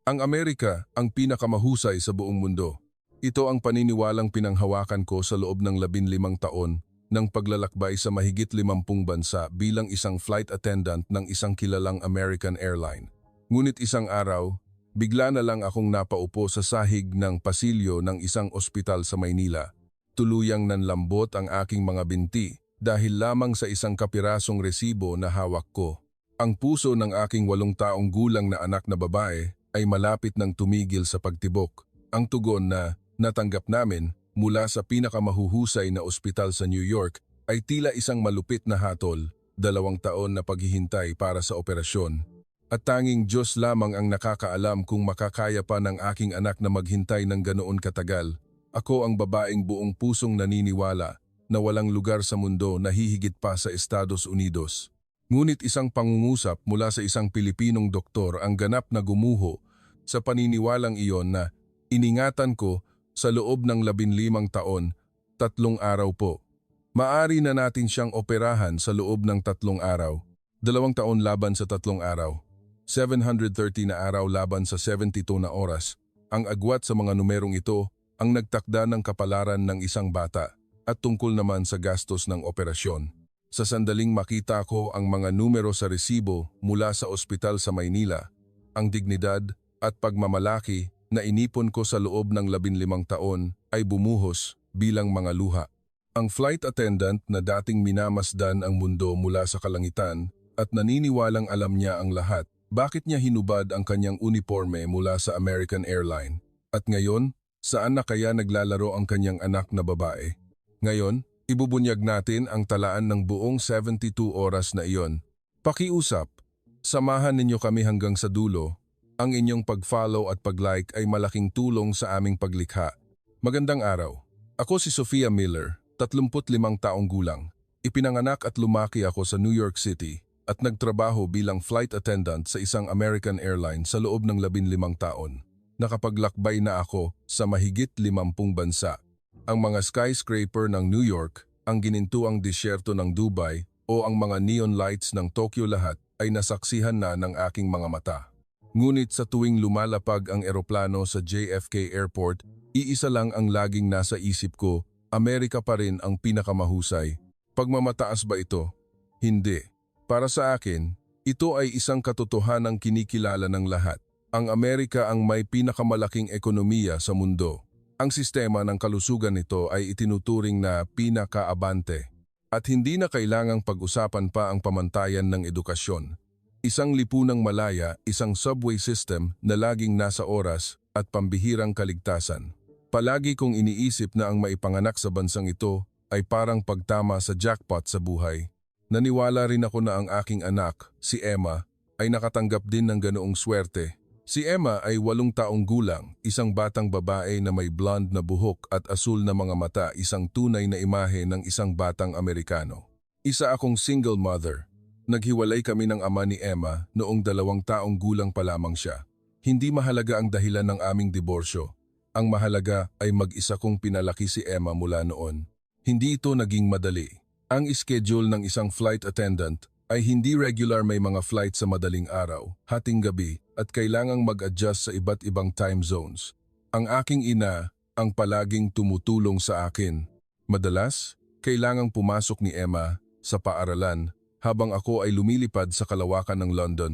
Ang Amerika ang pinakamahusay sa buong mundo. Ito ang paniniwalang pinanghawakan ko sa loob ng 15 taon ng paglalakbay sa mahigit 50 bansa bilang isang flight attendant ng isang kilalang American airline. Ngunit isang araw, bigla na lang akong napaupo sa sahig ng pasilyo ng isang ospital sa Maynila. Tuluyang nanlambot ang aking mga binti dahil lamang sa isang kapirasong resibo na hawak ko. Ang puso ng aking 8 taong gulang na anak na babae ay malapit ng tumigil sa pagtibok. Ang tugon na natanggap namin mula sa pinakamahuhusay na ospital sa New York ay tila isang malupit na hatol, 2 taon na paghihintay para sa operasyon. At tanging Diyos lamang ang nakakaalam kung makakaya pa ng aking anak na maghintay ng ganoon katagal. Ako ang babaeng buong pusong naniniwala na walang lugar sa mundo na hihigit pa sa Estados Unidos. Ngunit isang pangungusap mula sa isang Pilipinong doktor ang ganap na gumuho sa paniniwalang iyon na iningatan ko sa loob ng 15 taon, 3 araw po. Maari na natin siyang operahan sa loob ng 3 araw, 2 taon laban sa 3 araw, 730 na araw laban sa 72 na oras. Ang agwat sa mga numerong ito ang nagtakda ng kapalaran ng isang bata at tungkol naman sa gastos ng operasyon. Sa sandaling makita ko ang mga numero sa resibo mula sa ospital sa Maynila, ang dignidad at pagmamalaki na inipon ko sa loob ng 15 taon ay bumuhos bilang mga luha. Ang flight attendant na dating minamasdan ang mundo mula sa kalangitan at naniniwalang alam niya ang lahat, bakit niya hinubad ang kanyang uniforme mula sa American Airline? At ngayon, saan na kaya naglalaro ang kanyang anak na babae? Ngayon, ibubunyag natin ang talaan ng buong 72 oras na iyon. Pakiusap, samahan ninyo kami hanggang sa dulo. Ang inyong pag-follow at pag-like ay malaking tulong sa aming paglikha. Magandang araw. Ako si Sofia Miller, 35 taong gulang. Ipinanganak at lumaki ako sa New York City at nagtrabaho bilang flight attendant sa isang American airline sa loob ng 15 taon. Nakapaglakbay na ako sa mahigit 50 bansa. Ang mga skyscraper ng New York, ang ginintuang disyerto ng Dubai o ang mga neon lights ng Tokyo lahat ay nasaksihan na ng aking mga mata. Ngunit sa tuwing lumalapag ang eroplano sa JFK Airport, iisa lang ang laging nasa isip ko, Amerika pa rin ang pinakamahusay. Pagmamataas ba ito? Hindi. Para sa akin, ito ay isang katotohanang kinikilala ng lahat. Ang Amerika ang may pinakamalaking ekonomiya sa mundo. Ang sistema ng kalusugan nito ay itinuturing na pinakaabante at hindi na kailangang pag-usapan pa ang pamantayan ng edukasyon. Isang lipunang malaya, isang subway system na laging nasa oras at pambihirang kaligtasan. Palagi kong iniisip na ang maipanganak sa bansang ito ay parang pagtama sa jackpot sa buhay. Naniwala rin ako na ang aking anak, si Emma, ay nakatanggap din ng ganoong swerte. Si Emma ay 8 taong gulang, isang batang babae na may blonde na buhok at asul na mga mata, isang tunay na imahe ng isang batang Amerikano. Isa akong single mother. Naghiwalay kami ng ama ni Emma noong 2 taong gulang pa lamang siya. Hindi mahalaga ang dahilan ng aming diborsyo. Ang mahalaga ay mag-isa kong pinalaki si Emma mula noon. Hindi ito naging madali. Ang schedule ng isang flight attendant ay hindi regular, may mga flight sa madaling araw, hating gabi at kailangang mag-adjust sa iba't ibang time zones. Ang aking ina ang palaging tumutulong sa akin. Madalas, kailangang pumasok ni Emma sa paaralan habang ako ay lumilipad sa kalawakan ng London.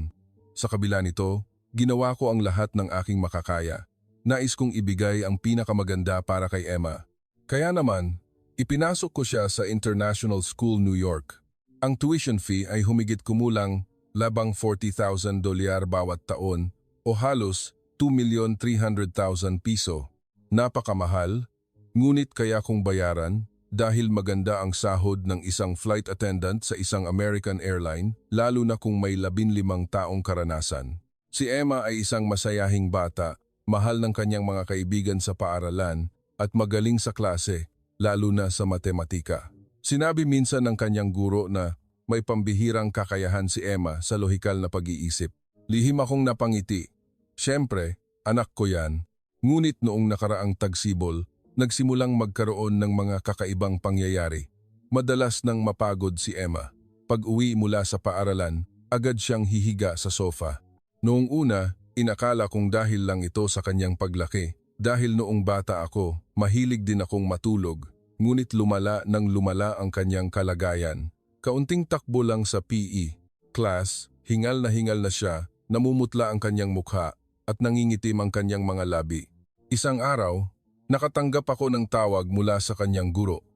Sa kabila nito, ginawa ko ang lahat ng aking makakaya. Nais kong ibigay ang pinakamaganda para kay Emma. Kaya naman, ipinasok ko siya sa International School New York. Ang tuition fee ay humigit kumulang labang $40,000 bawat taon o halos 2,300,000 piso. Napakamahal, ngunit kaya kong bayaran dahil maganda ang sahod ng isang flight attendant sa isang American airline, lalo na kung may 15 taong karanasan. Si Emma ay isang masayahing bata, mahal ng kanyang mga kaibigan sa paaralan at magaling sa klase, lalo na sa matematika. Sinabi minsan ng kanyang guro na may pambihirang kakayahan si Emma sa lohikal na pag-iisip. Lihim akong napangiti. Siyempre, anak ko yan. Ngunit noong nakaraang tagsibol, nagsimulang magkaroon ng mga kakaibang pangyayari. Madalas nang mapagod si Emma. Pag-uwi mula sa paaralan, agad siyang hihiga sa sofa. Noong una, Inakala kong dahil lang ito sa kanyang paglaki. Dahil noong bata ako, mahilig din akong matulog. Ngunit lumala nang lumala ang kanyang kalagayan. Kaunting takbo lang sa PE class, hingal na siya, namumutla ang kanyang mukha at nangingitim ang kanyang mga labi. Isang araw, nakatanggap ako ng tawag mula sa kanyang guro.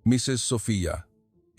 Mrs. Sofia,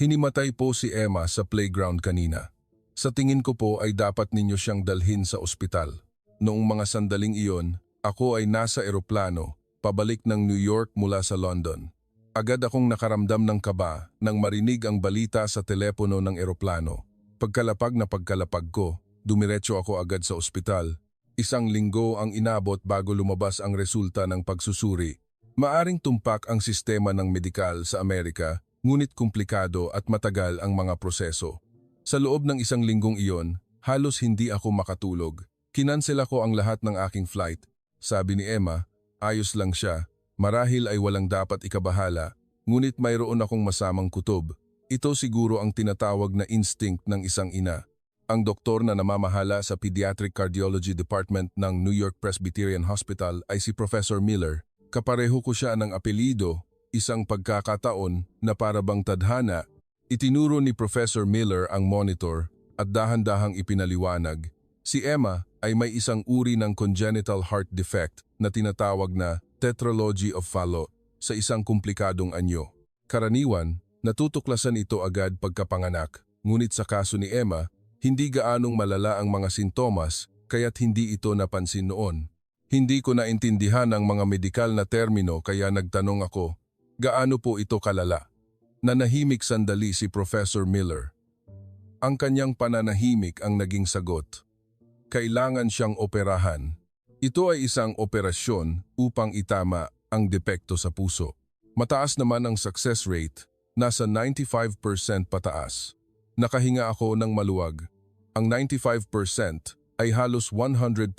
hinimatay po si Emma sa playground kanina. Sa tingin ko po ay dapat ninyo siyang dalhin sa ospital. Noong mga sandaling iyon, ako ay nasa eroplano, pabalik ng New York mula sa London. Agad akong nakaramdam ng kaba nang marinig ang balita sa telepono ng eroplano. Pagkalapag ko, dumiretso ako agad sa ospital. 1 linggo ang inabot bago lumabas ang resulta ng pagsusuri. Maaring tumpak ang sistema ng medikal sa Amerika, ngunit komplikado at matagal ang mga proseso. Sa loob ng 1 linggong iyon, halos hindi ako makatulog. Kinansela ko ang lahat ng aking flight. Sabi ni Emma, ayos lang siya, marahil ay walang dapat ikabahala, ngunit mayroon akong masamang kutob. Ito siguro ang tinatawag na instinct ng isang ina. Ang doktor na namamahala sa Pediatric Cardiology Department ng New York Presbyterian Hospital ay si Professor Miller. Kapareho ko siya ng apelido, isang pagkakataon na para bang tadhana. Itinuro ni Professor Miller ang monitor at dahan-dahang ipinaliwanag. Si Emma ay may isang uri ng congenital heart defect na tinatawag na tetralogy of Fallot sa isang komplikadong anyo. Karaniwan, natutuklasan ito agad pagkapanganak, ngunit sa kaso ni Emma, hindi gaanong malala ang mga sintomas kaya't hindi ito napansin noon. Hindi ko naintindihan ang mga medikal na termino kaya nagtanong ako, gaano po ito kalala? Nanahimik sandali si Professor Miller. Ang kanyang pananahimik ang naging sagot. Kailangan siyang operahan. Ito ay isang operasyon upang itama ang depekto sa puso. Mataas naman ang success rate, nasa 95% pataas. Nakahinga ako ng maluwag. Ang 95% ay halos 100%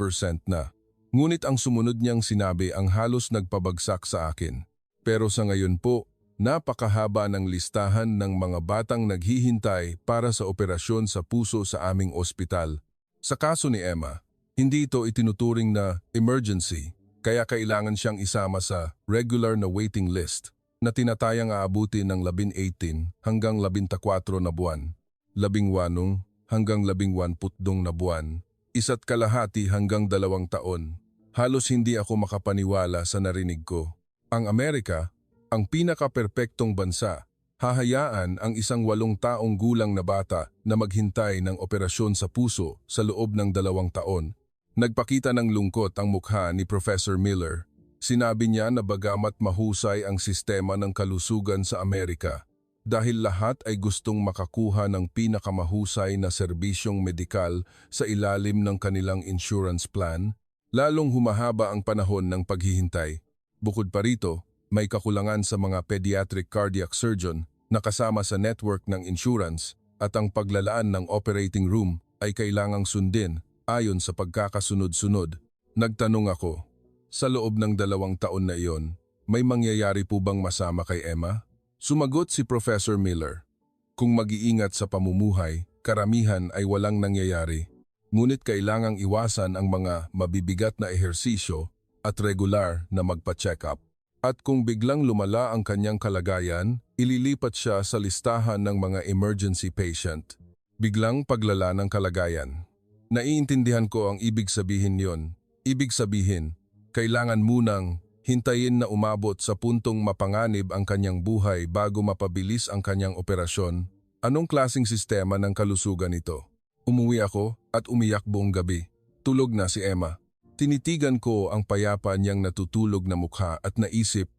na. Ngunit ang sumunod niyang sinabi ang halos nagpabagsak sa akin. Pero sa ngayon po, napakahaba ng listahan ng mga batang naghihintay para sa operasyon sa puso sa aming ospital. Sa kaso ni Emma, hindi ito itinuturing na emergency, kaya kailangan siyang isama sa regular na waiting list na tinatayang aabuti ng 18 hanggang 14 na buwan, 18 hanggang 12 na buwan, 1.5 hanggang 2 taon. Halos hindi ako makapaniwala sa narinig ko. Ang Amerika, ang pinaka-perpektong bansa, hahayaan ang isang 8 taong gulang na bata na maghintay ng operasyon sa puso sa loob ng 2 taon. Nagpakita ng lungkot ang mukha ni Professor Miller. Sinabi niya na bagamat mahusay ang sistema ng kalusugan sa Amerika, dahil lahat ay gustong makakuha ng pinakamahusay na serbisyong medikal sa ilalim ng kanilang insurance plan, lalong humahaba ang panahon ng paghihintay. Bukod pa rito, may kakulangan sa mga pediatric cardiac surgeon na kasama sa network ng insurance at ang paglalaan ng operating room ay kailangang sundin ayon sa pagkakasunod-sunod. Nagtanong ako, sa loob ng 2 taon na iyon, may mangyayari po bang masama kay Emma? Sumagot si Professor Miller, kung mag-iingat sa pamumuhay, karamihan ay walang nangyayari. Ngunit kailangang iwasan ang mga mabibigat na ehersisyo at regular na magpa-check up. At kung biglang lumala ang kanyang kalagayan, ililipat siya sa listahan ng mga emergency patient. Biglang paglala ng kalagayan. Naiintindihan ko ang ibig sabihin yon. Ibig sabihin, kailangan munang hintayin na umabot sa puntong mapanganib ang kanyang buhay bago mapabilis ang kanyang operasyon. Anong klaseng sistema ng kalusugan ito? Umuwi ako at umiyak buong gabi. Tulog na si Emma. Tinitigan ko ang payapa niyang natutulog na mukha at naisip,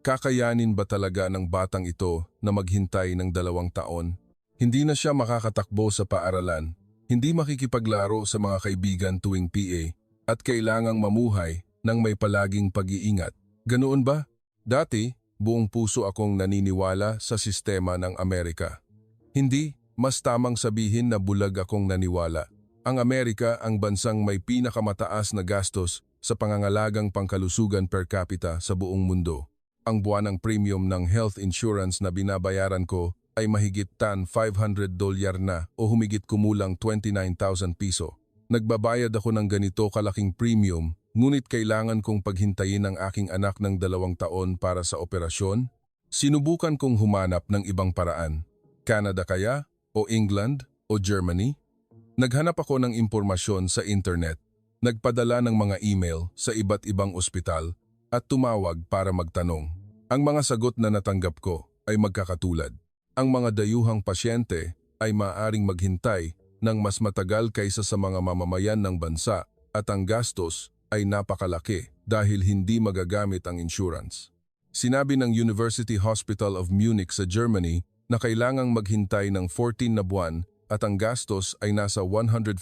kakayanin ba talaga ng batang ito na maghintay ng 2 taon? Hindi na siya makakatakbo sa paaralan, hindi makikipaglaro sa mga kaibigan tuwing PA, at kailangang mamuhay nang may palaging pag-iingat. Ganoon ba? Dati, buong puso akong naniniwala sa sistema ng Amerika. Hindi, mas tamang sabihin na bulag akong naniwala. Ang Amerika ang bansang may pinakamataas na gastos sa pangangalagang pangkalusugan per capita sa buong mundo. Ang buwanang premium ng health insurance na binabayaran ko ay mahigit $500 na o humigit kumulang 29,000 piso. Nagbabayad ako ng ganito kalaking premium, ngunit kailangan kong paghintayin ang aking anak ng 2 taon para sa operasyon? Sinubukan kong humanap ng ibang paraan. Canada kaya? O England? O Germany? Naghanap ako ng impormasyon sa internet. Nagpadala ng mga email sa iba't ibang ospital at tumawag para magtanong. Ang mga sagot na natanggap ko ay magkakatulad. Ang mga dayuhang pasyente ay maaaring maghintay ng mas matagal kaysa sa mga mamamayan ng bansa at ang gastos ay napakalaki dahil hindi magagamit ang insurance. Sinabi ng University Hospital of Munich sa Germany na kailangang maghintay ng 14 na buwan at ang gastos ay nasa 150,000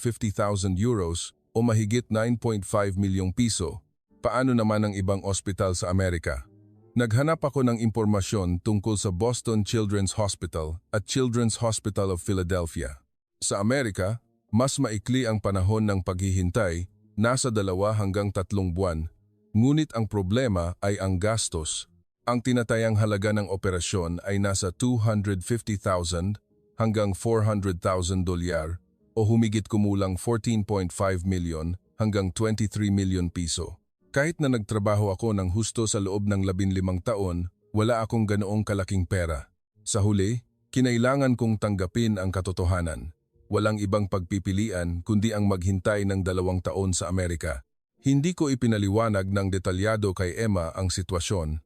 euros o mahigit 9.5 milyong piso. Paano naman ang ibang ospital sa Amerika? Naghanap ako ng impormasyon tungkol sa Boston Children's Hospital at Children's Hospital of Philadelphia. Sa Amerika, mas maikli ang panahon ng paghihintay, nasa 2 hanggang 3 buwan. Ngunit ang problema ay ang gastos. Ang tinatayang halaga ng operasyon ay nasa 250,000 hanggang 400,000 dolyar o humigit kumulang 14.5 million hanggang 23 million piso. Kahit na nagtrabaho ako ng husto sa loob ng 15 taon, wala akong ganoong kalaking pera. Sa huli, kinailangan kong tanggapin ang katotohanan. Walang ibang pagpipilian kundi ang maghintay ng 2 taon sa Amerika. Hindi ko ipinaliwanag ng detalyado kay Emma ang sitwasyon.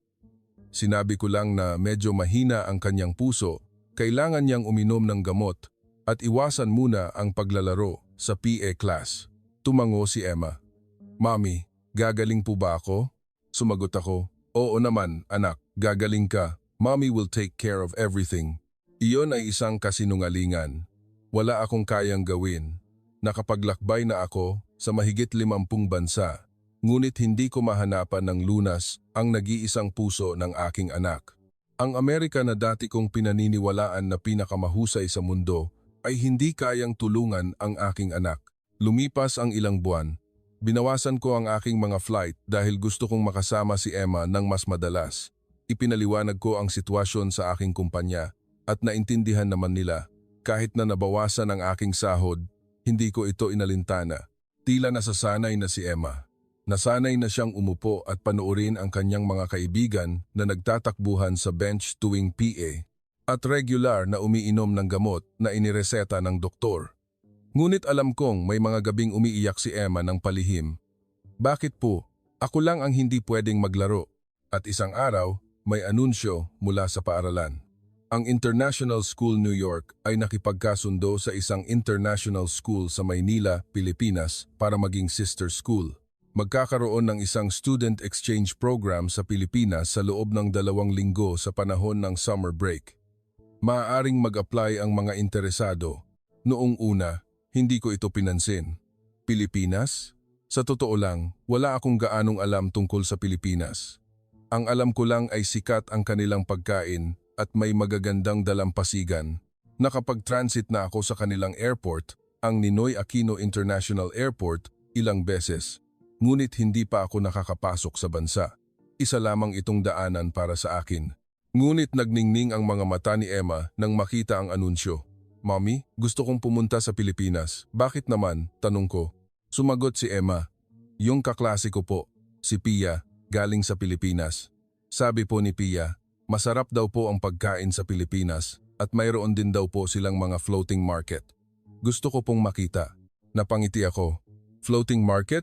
Sinabi ko lang na medyo mahina ang kanyang puso, kailangan niyang uminom ng gamot at iwasan muna ang paglalaro sa PE class. Tumango si Emma. "Mommy, gagaling po ba ako?" Sumagot ako, "Oo naman, anak, gagaling ka. Mommy will take care of everything." Iyon ay isang kasinungalingan. Wala akong kayang gawin. Nakapaglakbay na ako sa mahigit 50 bansa, ngunit hindi ko mahanapan ng lunas ang nag-iisang puso ng aking anak. Ang Amerika na dati kong pinaniniwalaan na pinakamahusay sa mundo ay hindi kayang tulungan ang aking anak. Lumipas ang ilang buwan. Binawasan ko ang aking mga flight dahil gusto kong makasama si Emma ng mas madalas. Ipinaliwanag ko ang sitwasyon sa aking kumpanya at naintindihan naman nila. Kahit na nabawasan ang aking sahod, hindi ko ito inalintana. Tila nasasanay na si Emma. Nasanay na siyang umupo at panoorin ang kanyang mga kaibigan na nagtatakbuhan sa bench tuwing PA at regular na umiinom ng gamot na inireseta ng doktor. Ngunit alam kong may mga gabing umiiyak si Emma ng palihim. Bakit po? Ako lang ang hindi pwedeng maglaro. At isang araw, may anunsyo mula sa paaralan. Ang International School New York ay nakipagkasundo sa isang international school sa Maynila, Pilipinas para maging sister school. Magkakaroon ng isang student exchange program sa Pilipinas sa loob ng 2 linggo sa panahon ng summer break. Maaaring mag-apply ang mga interesado. Noong una, hindi ko ito pinansin. Pilipinas? Sa totoo lang, wala akong gaanong alam tungkol sa Pilipinas. Ang alam ko lang ay sikat ang kanilang pagkain at may magagandang dalampasigan. Nakapag-transit na ako sa kanilang airport, ang Ninoy Aquino International Airport, ilang beses. Ngunit hindi pa ako nakakapasok sa bansa. Isa lamang itong daanan para sa akin. Ngunit nagningning ang mga mata ni Emma nang makita ang anunsyo. "Mommy, gusto kong pumunta sa Pilipinas." "Bakit naman?" tanong ko. Sumagot si Emma. "Yung kaklase ko po, si Pia, galing sa Pilipinas." Sabi po ni Pia, masarap daw po ang pagkain sa Pilipinas at mayroon din daw po silang mga floating market. Gusto ko pong makita. Napangiti ako. Floating market?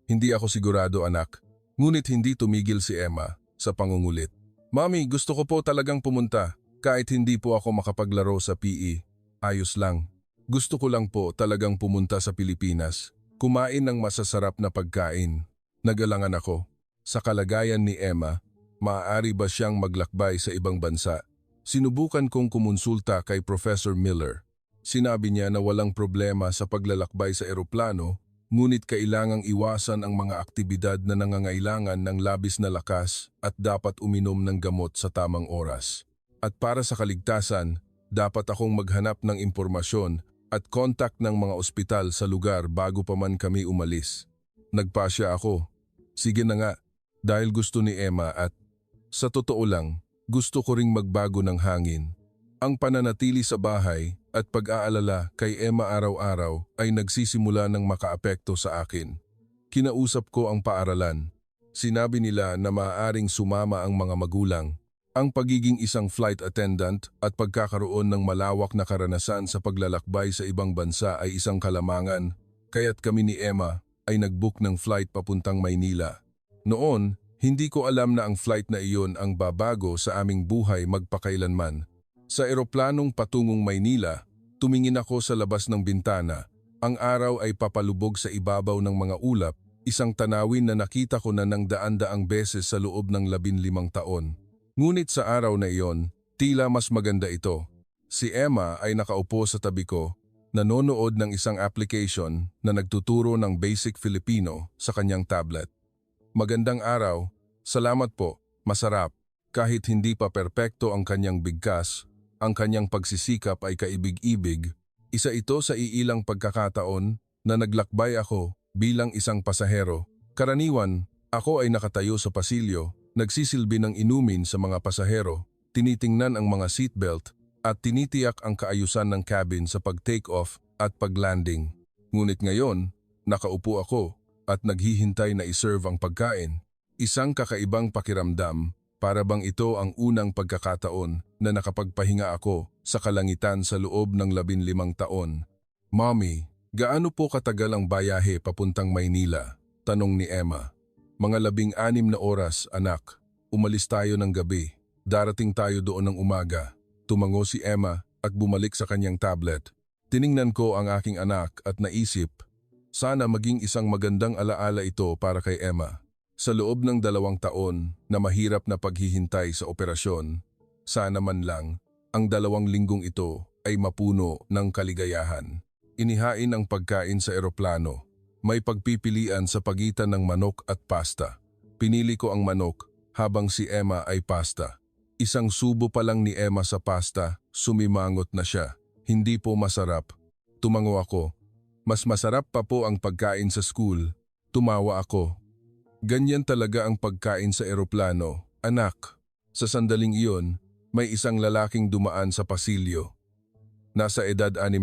Hindi ako sigurado, anak. Ngunit hindi tumigil si Emma sa pangungulit. "Mommy, gusto ko po talagang pumunta. Kahit hindi po ako makapaglaro sa PE. Ayos lang. Gusto ko lang po talagang pumunta sa Pilipinas. Kumain ng masasarap na pagkain." Nag-alangan ako. Sa kalagayan ni Emma, maaari ba siyang maglakbay sa ibang bansa? Sinubukan kong kumonsulta kay Professor Miller. Sinabi niya na walang problema sa paglalakbay sa eroplano, ngunit kailangang iwasan ang mga aktibidad na nangangailangan ng labis na lakas at dapat uminom ng gamot sa tamang oras. At para sa kaligtasan, dapat akong maghanap ng impormasyon at kontak ng mga ospital sa lugar bago pa man kami umalis. Nagpasya ako. Sige na nga, dahil gusto ni Emma at sa totoo lang, gusto ko ring magbago ng hangin. Ang pananatili sa bahay at pag-aalala kay Emma araw-araw ay nagsisimula ng makaapekto sa akin. Kinausap ko ang paaralan. Sinabi nila na maaaring sumama ang mga magulang. Ang pagiging isang flight attendant at pagkakaroon ng malawak na karanasan sa paglalakbay sa ibang bansa ay isang kalamangan, kaya't kami ni Emma ay nag-book ng flight papuntang Maynila. Noon, hindi ko alam na ang flight na iyon ang babago sa aming buhay magpakailanman. Sa eroplanong patungong Maynila, tumingin ako sa labas ng bintana. Ang araw ay papalubog sa ibabaw ng mga ulap, isang tanawin na nakita ko na ng daan-daang beses sa loob ng 15 taon. Ngunit sa araw na iyon, tila mas maganda ito. Si Emma ay nakaupo sa tabi ko, nanonood ng isang application na nagtuturo ng basic Filipino sa kanyang tablet. Magandang araw, salamat po, masarap. Kahit hindi pa perpekto ang kanyang bigkas, ang kanyang pagsisikap ay kaibig-ibig. Isa ito sa iilang pagkakataon na naglakbay ako bilang isang pasahero. Karaniwan, ako ay nakatayo sa pasilyo, nagsisilbi ng inumin sa mga pasahero, tinitingnan ang mga seatbelt at tinitiyak ang kaayusan ng cabin sa pag-take off at pag-landing. Ngunit ngayon, nakaupo ako at naghihintay na iserve ang pagkain. Isang kakaibang pakiramdam. Para bang ito ang unang pagkakataon na nakapagpahinga ako sa kalangitan sa loob ng 15 taon. Mommy, gaano po katagal ang bayahe papuntang Maynila? Tanong ni Emma. Mga 16 na oras, anak. Umalis tayo ng gabi. Darating tayo doon ng umaga. Tumango si Emma at bumalik sa kanyang tablet. Tiningnan ko ang aking anak at naisip, sana maging isang magandang alaala ito para kay Emma. Sa loob ng 2 taon na mahirap na paghihintay sa operasyon, sana man lang ang 2 linggong ito ay mapuno ng kaligayahan. Inihain ang pagkain sa eroplano. May pagpipilian sa pagitan ng manok at pasta. Pinili ko ang manok habang si Emma ay pasta. Isang subo pa lang ni Emma sa pasta, sumimangot na siya. Hindi po masarap. Tumango ako. Mas masarap pa po ang pagkain sa school. Tumawa ako. Ganyan talaga ang pagkain sa eroplano, anak. Sa sandaling iyon, may isang lalaking dumaan sa pasilyo. Nasa edad 60,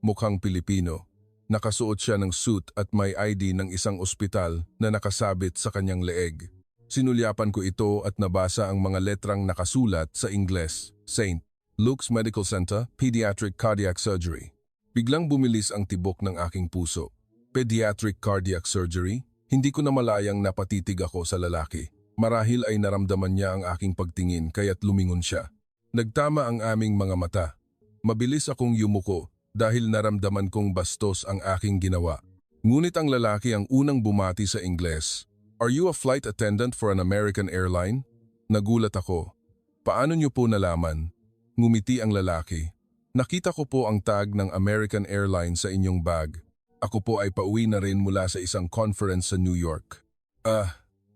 mukhang Pilipino. Nakasuot siya ng suit at may ID ng isang ospital na nakasabit sa kanyang leeg. Sinulyapan ko ito at nabasa ang mga letrang nakasulat sa Ingles. St. Luke's Medical Center, Pediatric Cardiac Surgery. Biglang bumilis ang tibok ng aking puso. Pediatric Cardiac Surgery? Hindi ko na malayang napatitig ako sa lalaki. Marahil ay naramdaman niya ang aking pagtingin kaya't lumingon siya. Nagtama ang aming mga mata. Mabilis akong yumuko dahil naramdaman kong bastos ang aking ginawa. Ngunit ang lalaki ang unang bumati sa Ingles. Are you a flight attendant for an American airline? Nagulat ako. Paano niyo po nalaman? Ngumiti ang lalaki. Nakita ko po ang tag ng American Airlines sa inyong bag. Ako po ay pauwi na rin mula sa isang conference sa New York.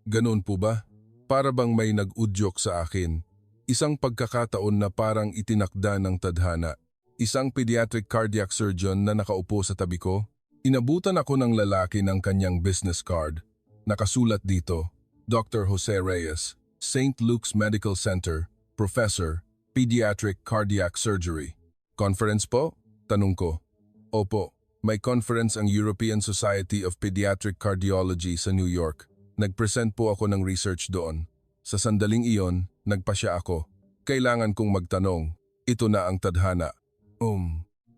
Ganoon po ba? Para bang may nag-udyok sa akin. Isang pagkakataon na parang itinakda ng tadhana. Isang pediatric cardiac surgeon na nakaupo sa tabi ko. Inabutan ako ng lalaki ng kanyang business card. Nakasulat dito, Dr. Jose Reyes, St. Luke's Medical Center, Professor, Pediatric Cardiac Surgery. Conference po? Tanong ko. Opo. May conference ang European Society of Pediatric Cardiology sa New York. Nag-present po ako ng research doon. Sa sandaling iyon, nagpasya ako. Kailangan kong magtanong. Ito na ang tadhana.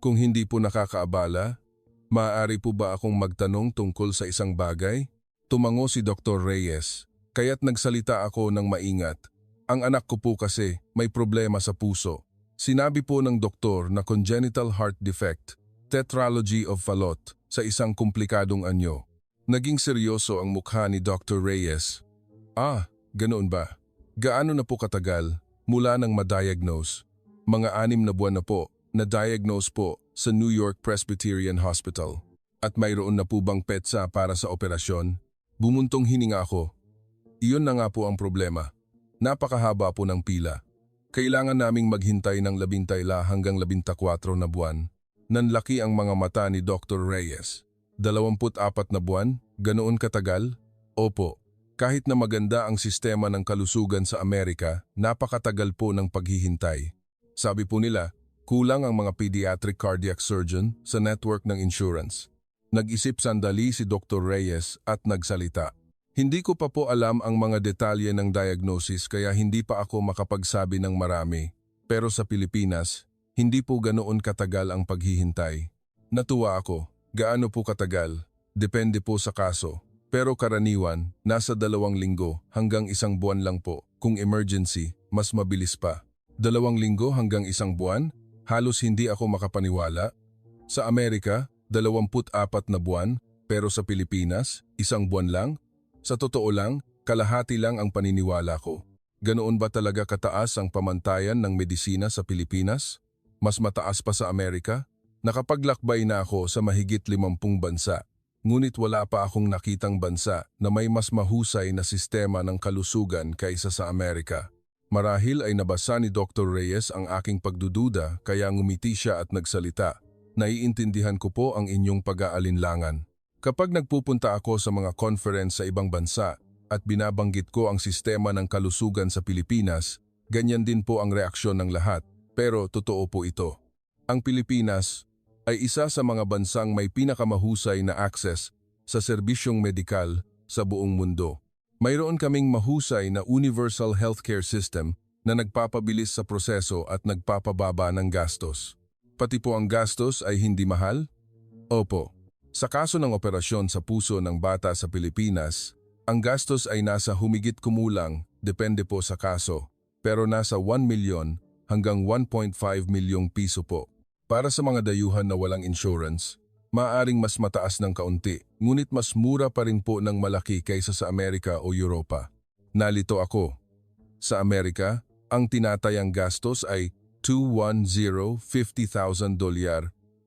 Kung hindi po nakakaabala, maaari po ba akong magtanong tungkol sa isang bagay? Tumango si Dr. Reyes. Kaya't nagsalita ako ng maingat. Ang anak ko po kasi may problema sa puso. Sinabi po ng doktor na congenital heart defect, tetralogy of Fallot, sa isang komplikadong anyo. Naging seryoso ang mukha ni Dr. Reyes. Ganoon ba? Gaano na po katagal mula nang ma-diagnose? Mga 6 na buwan na po, na-diagnose po sa New York Presbyterian Hospital. At mayroon na po bang petsa para sa operasyon? Bumuntong hininga ako. Iyon na nga po ang problema. Napakahaba po ng pila. Kailangan naming maghintay ng 11 hanggang 14 na buwan. Nanlaki ang mga mata ni Dr. Reyes. 24 na buwan? Ganoon katagal? Opo. Kahit na maganda ang sistema ng kalusugan sa Amerika, napakatagal po ng paghihintay. Sabi po nila, kulang ang mga pediatric cardiac surgeon sa network ng insurance. Nag-isip sandali si Dr. Reyes at nagsalita. Hindi ko pa po alam ang mga detalye ng diagnosis kaya hindi pa ako makapagsabi ng marami. Pero sa Pilipinas, hindi po ganoon katagal ang paghihintay. Natuwa ako. Gaano po katagal? Depende po sa kaso. Pero karaniwan, nasa 2 linggo hanggang 1 buwan lang po. Kung emergency, mas mabilis pa. 2 linggo hanggang 1 buwan? Halos hindi ako makapaniwala. Sa Amerika, 24 na buwan, pero sa Pilipinas, 1 buwan lang? Sa totoo lang, kalahati lang ang paniniwala ko. Ganoon ba talaga kataas ang pamantayan ng medisina sa Pilipinas? Mas mataas pa sa Amerika? Nakapaglakbay na ako sa mahigit 50 bansa. Ngunit wala pa akong nakitang bansa na may mas mahusay na sistema ng kalusugan kaysa sa Amerika. Marahil ay nabasa ni Dr. Reyes ang aking pagdududa kaya ngumiti siya at nagsalita. Naiintindihan ko po ang inyong pag-aalinlangan. Kapag nagpupunta ako sa mga conference sa ibang bansa at binabanggit ko ang sistema ng kalusugan sa Pilipinas, ganyan din po ang reaksyon ng lahat. Pero totoo po ito. Ang Pilipinas ay isa sa mga bansang may pinakamahusay na access sa serbisyong medikal sa buong mundo. Mayroon kaming mahusay na universal healthcare system na nagpapabilis sa proseso at nagpapababa ng gastos. Pati po ang gastos ay hindi mahal? Opo. Sa kaso ng operasyon sa puso ng bata sa Pilipinas, ang gastos ay nasa humigit kumulang, depende po sa kaso, pero nasa 1 milyon hanggang 1.5 milyong piso po. Para sa mga dayuhan na walang insurance, maaaring mas mataas ng kaunti, ngunit mas mura pa rin po ng malaki kaysa sa Amerika o Europa. Nalito ako. Sa Amerika, ang tinatayang gastos ay $210,050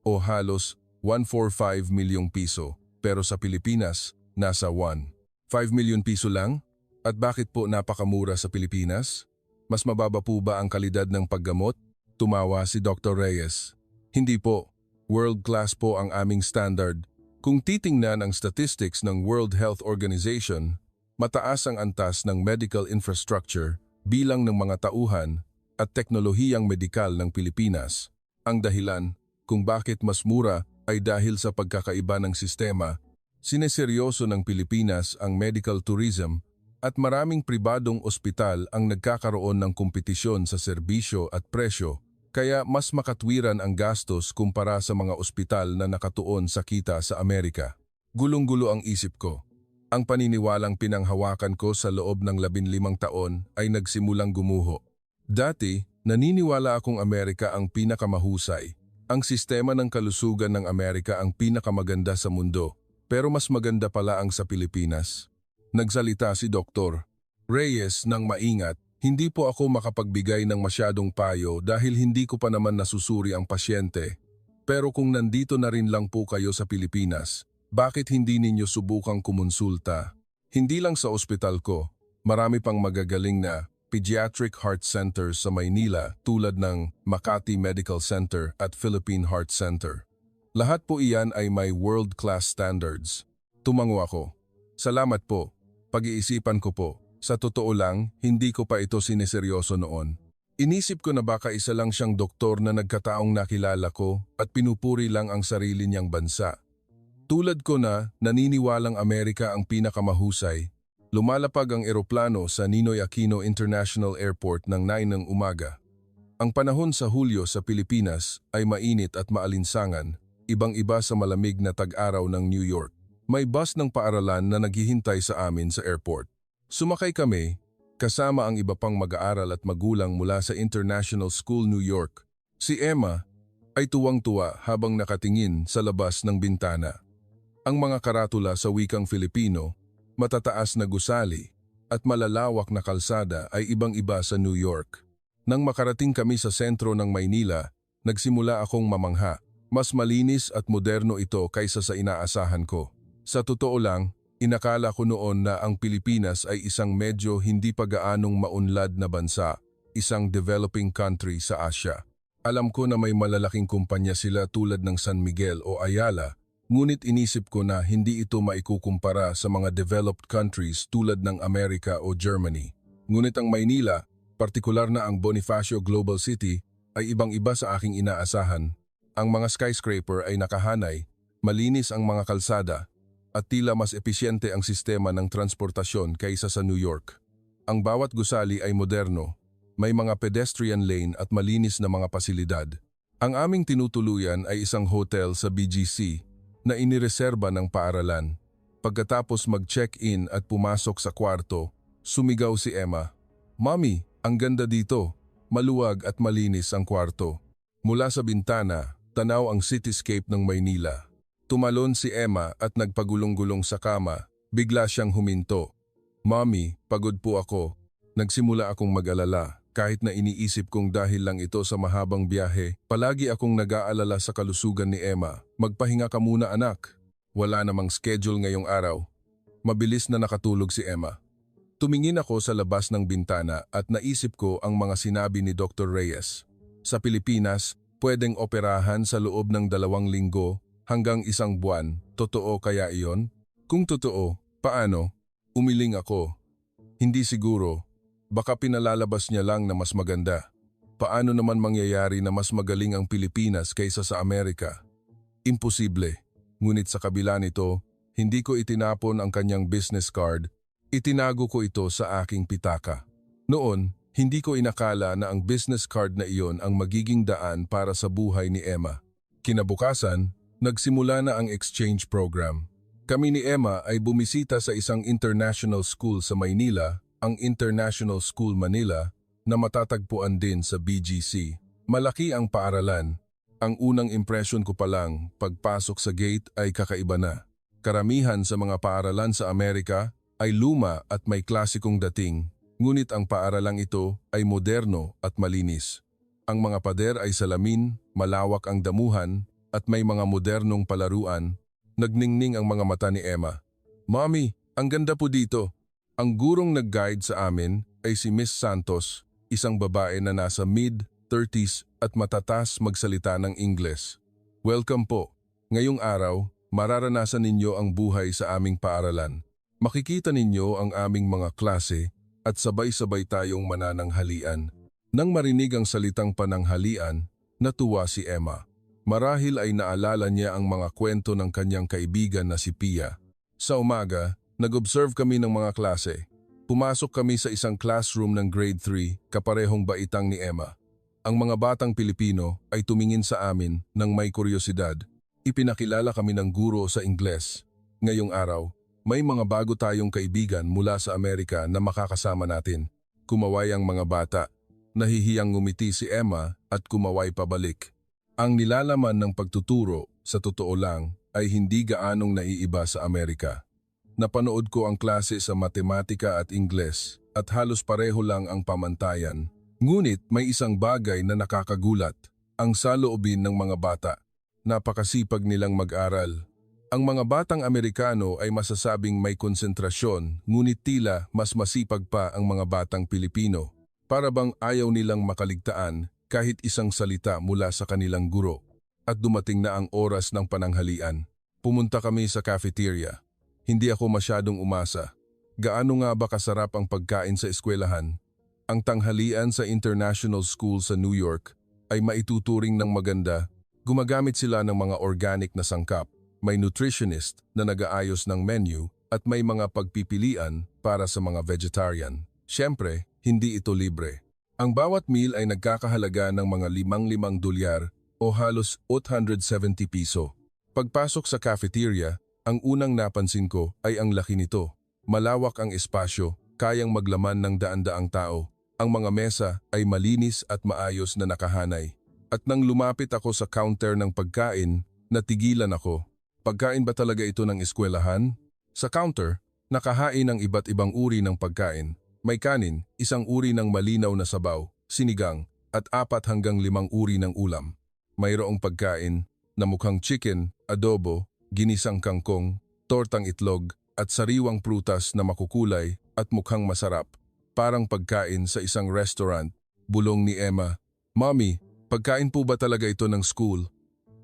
o halos 145 milyong piso, pero sa Pilipinas, nasa 1.5 milyon piso lang? At bakit po napakamura sa Pilipinas? Mas mababa po ba ang kalidad ng paggamot? Tumawa si Dr. Reyes. Hindi po. World-class po ang aming standard. Kung titingnan ang statistics ng World Health Organization, mataas ang antas ng medical infrastructure, bilang ng mga tauhan at teknolohiyang medikal ng Pilipinas. Ang dahilan kung bakit mas mura ay dahil sa pagkakaiba ng sistema. Sineseryoso ng Pilipinas ang medical tourism at maraming pribadong ospital ang nagkakaroon ng kompetisyon sa serbisyo at presyo. Kaya mas makatwiran ang gastos kumpara sa mga ospital na nakatuon sa kita sa Amerika. Gulong-gulo ang isip ko. Ang paniniwalang pinanghawakan ko sa loob ng 15 taon ay nagsimulang gumuho. Dati, naniniwala akong Amerika ang pinakamahusay. Ang sistema ng kalusugan ng Amerika ang pinakamaganda sa mundo. Pero mas maganda pala ang sa Pilipinas. Nagsalita si Dr. Reyes ng maingat. Hindi po ako makapagbigay ng masyadong payo dahil hindi ko pa naman nasusuri ang pasyente. Pero kung nandito na rin lang po kayo sa Pilipinas, bakit hindi ninyo subukang kumonsulta? Hindi lang sa ospital ko, marami pang magagaling na pediatric heart centers sa Maynila tulad ng Makati Medical Center at Philippine Heart Center. Lahat po iyan ay may world-class standards. Tumango ako. Salamat po. Pag-iisipan ko po. Sa totoo lang, hindi ko pa ito sineseryoso noon. Inisip ko na baka isa lang siyang doktor na nagkataong nakilala ko at pinupuri lang ang sarili niyang bansa. Tulad ko na naniniwalang Amerika ang pinakamahusay, lumalapag ang eroplano sa Ninoy Aquino International Airport ng 9 ng umaga. Ang panahon sa Hulyo sa Pilipinas ay mainit at maalinsangan, ibang-iba sa malamig na tag-araw ng New York. May bus ng paaralan na naghihintay sa amin sa airport. Sumakay kami, kasama ang iba pang mag-aaral at magulang mula sa International School New York. Si Emma ay tuwang-tuwa habang nakatingin sa labas ng bintana. Ang mga karatula sa wikang Filipino, matataas na gusali at malalawak na kalsada ay ibang-iba sa New York. Nang makarating kami sa sentro ng Maynila, nagsimula akong mamangha. Mas malinis at moderno ito kaysa sa inaasahan ko. Sa totoo lang, inakala ko noon na ang Pilipinas ay isang medyo hindi pa gaanong maunlad na bansa, isang developing country sa Asia. Alam ko na may malalaking kumpanya sila tulad ng San Miguel o Ayala, ngunit inisip ko na hindi ito maikukumpara sa mga developed countries tulad ng Amerika o Germany. Ngunit ang Maynila, partikular na ang Bonifacio Global City, ay ibang-iba sa aking inaasahan. Ang mga skyscraper ay nakahanay, malinis ang mga kalsada, at tila mas episyente ang sistema ng transportasyon kaysa sa New York. Ang bawat gusali ay moderno, may mga pedestrian lane at malinis na mga pasilidad. Ang aming tinutuluyan ay isang hotel sa BGC na inireserba ng paaralan. Pagkatapos mag-check-in at pumasok sa kwarto, sumigaw si Emma, "Mommy, ang ganda dito. Maluwag at malinis ang kwarto." Mula sa bintana, tanaw ang cityscape ng Maynila. Tumalon si Emma at nagpagulong-gulong sa kama. Bigla siyang huminto. "Mommy, pagod po ako." Nagsimula akong mag-alala. Kahit na iniisip kong dahil lang ito sa mahabang biyahe, palagi akong nag-aalala sa kalusugan ni Emma. "Magpahinga ka muna anak. Wala namang schedule ngayong araw." Mabilis na nakatulog si Emma. Tumingin ako sa labas ng bintana at naisip ko ang mga sinabi ni Dr. Reyes. Sa Pilipinas, pwedeng operahan sa loob ng 2 linggo hanggang 1 buwan. Totoo kaya iyon? Kung totoo, paano? Umiling ako. Hindi siguro. Baka pinalalabas niya lang na mas maganda. Paano naman mangyayari na mas magaling ang Pilipinas kaysa sa Amerika? Imposible. Ngunit sa kabila nito, hindi ko itinapon ang kanyang business card. Itinago ko ito sa aking pitaka. Noon, hindi ko inakala na ang business card na iyon ang magiging daan para sa buhay ni Emma. Kinabukasan, nagsimula na ang exchange program. Kami ni Emma ay bumisita sa isang international school sa Maynila, ang International School Manila, na matatagpuan din sa BGC. Malaki ang paaralan. Ang unang impression ko pa lang, pagpasok sa gate ay kakaiba na. Karamihan sa mga paaralan sa Amerika ay luma at may klasikong dating, ngunit ang paaralang ito ay moderno at malinis. Ang mga pader ay salamin, malawak ang damuhan, at may mga modernong palaruan. Nagningning ang mga mata ni Emma. "Mommy, ang ganda po dito." Ang gurong nag-guide sa amin ay si Miss Santos, isang babae na nasa mid-30s at matatas magsalita ng Ingles. "Welcome po. Ngayong araw, mararanasan ninyo ang buhay sa aming paaralan. Makikita ninyo ang aming mga klase at sabay-sabay tayong manananghalian." Nang marinig ang salitang pananghalian, natuwa si Emma. Marahil ay naalala niya ang mga kwento ng kanyang kaibigan na si Pia. Sa umaga, nag-observe kami ng mga klase. Pumasok kami sa isang classroom ng grade 3, kaparehong baitang ni Emma. Ang mga batang Pilipino ay tumingin sa amin ng may kuryosidad. Ipinakilala kami ng guro sa Ingles. Ngayong araw, may mga bago tayong kaibigan mula sa Amerika na makakasama natin. Kumaway ang mga bata. Nahihiyang ngumiti si Emma at kumaway pabalik. Ang nilalaman ng pagtuturo, sa totoo lang, ay hindi gaanong naiiba sa Amerika. Napanood ko ang klase sa matematika at Ingles at halos pareho lang ang pamantayan. Ngunit may isang bagay na nakakagulat, ang saloobin ng mga bata. Napakasipag nilang mag-aral. Ang mga batang Amerikano ay masasabing may konsentrasyon, ngunit tila mas masipag pa ang mga batang Pilipino. Para bang ayaw nilang makaligtaan kahit isang salita mula sa kanilang guro. At dumating na ang oras ng pananghalian. Pumunta kami sa cafeteria. Hindi ako masyadong umasa. Gaano nga ba kasarap ang pagkain sa eskwelahan? Ang tanghalian sa International School sa New York ay maituturing ng maganda. Gumagamit sila ng mga organic na sangkap. May nutritionist na nag-aayos ng menu at may mga pagpipilian para sa mga vegetarian. Siyempre, hindi ito libre. Ang bawat meal ay nagkakahalaga ng mga $5 o halos 870 piso. Pagpasok sa cafeteria, ang unang napansin ko ay ang laki nito. Malawak ang espasyo, kayang maglaman ng daan-daang tao. Ang mga mesa ay malinis at maayos na nakahanay. At nang lumapit ako sa counter ng pagkain, natigilan ako. Pagkain ba talaga ito ng eskwelahan? Sa counter, nakahain ang iba't ibang uri ng pagkain. May kanin, isang uri ng malinaw na sabaw, sinigang, at 4 hanggang 5 uri ng ulam. Mayroong pagkain na mukhang chicken, adobo, ginisang kangkong, tortang itlog, at sariwang prutas na makukulay at mukhang masarap. Parang pagkain sa isang restaurant. Bulong ni Emma. "Mommy, pagkain po ba talaga ito ng school?"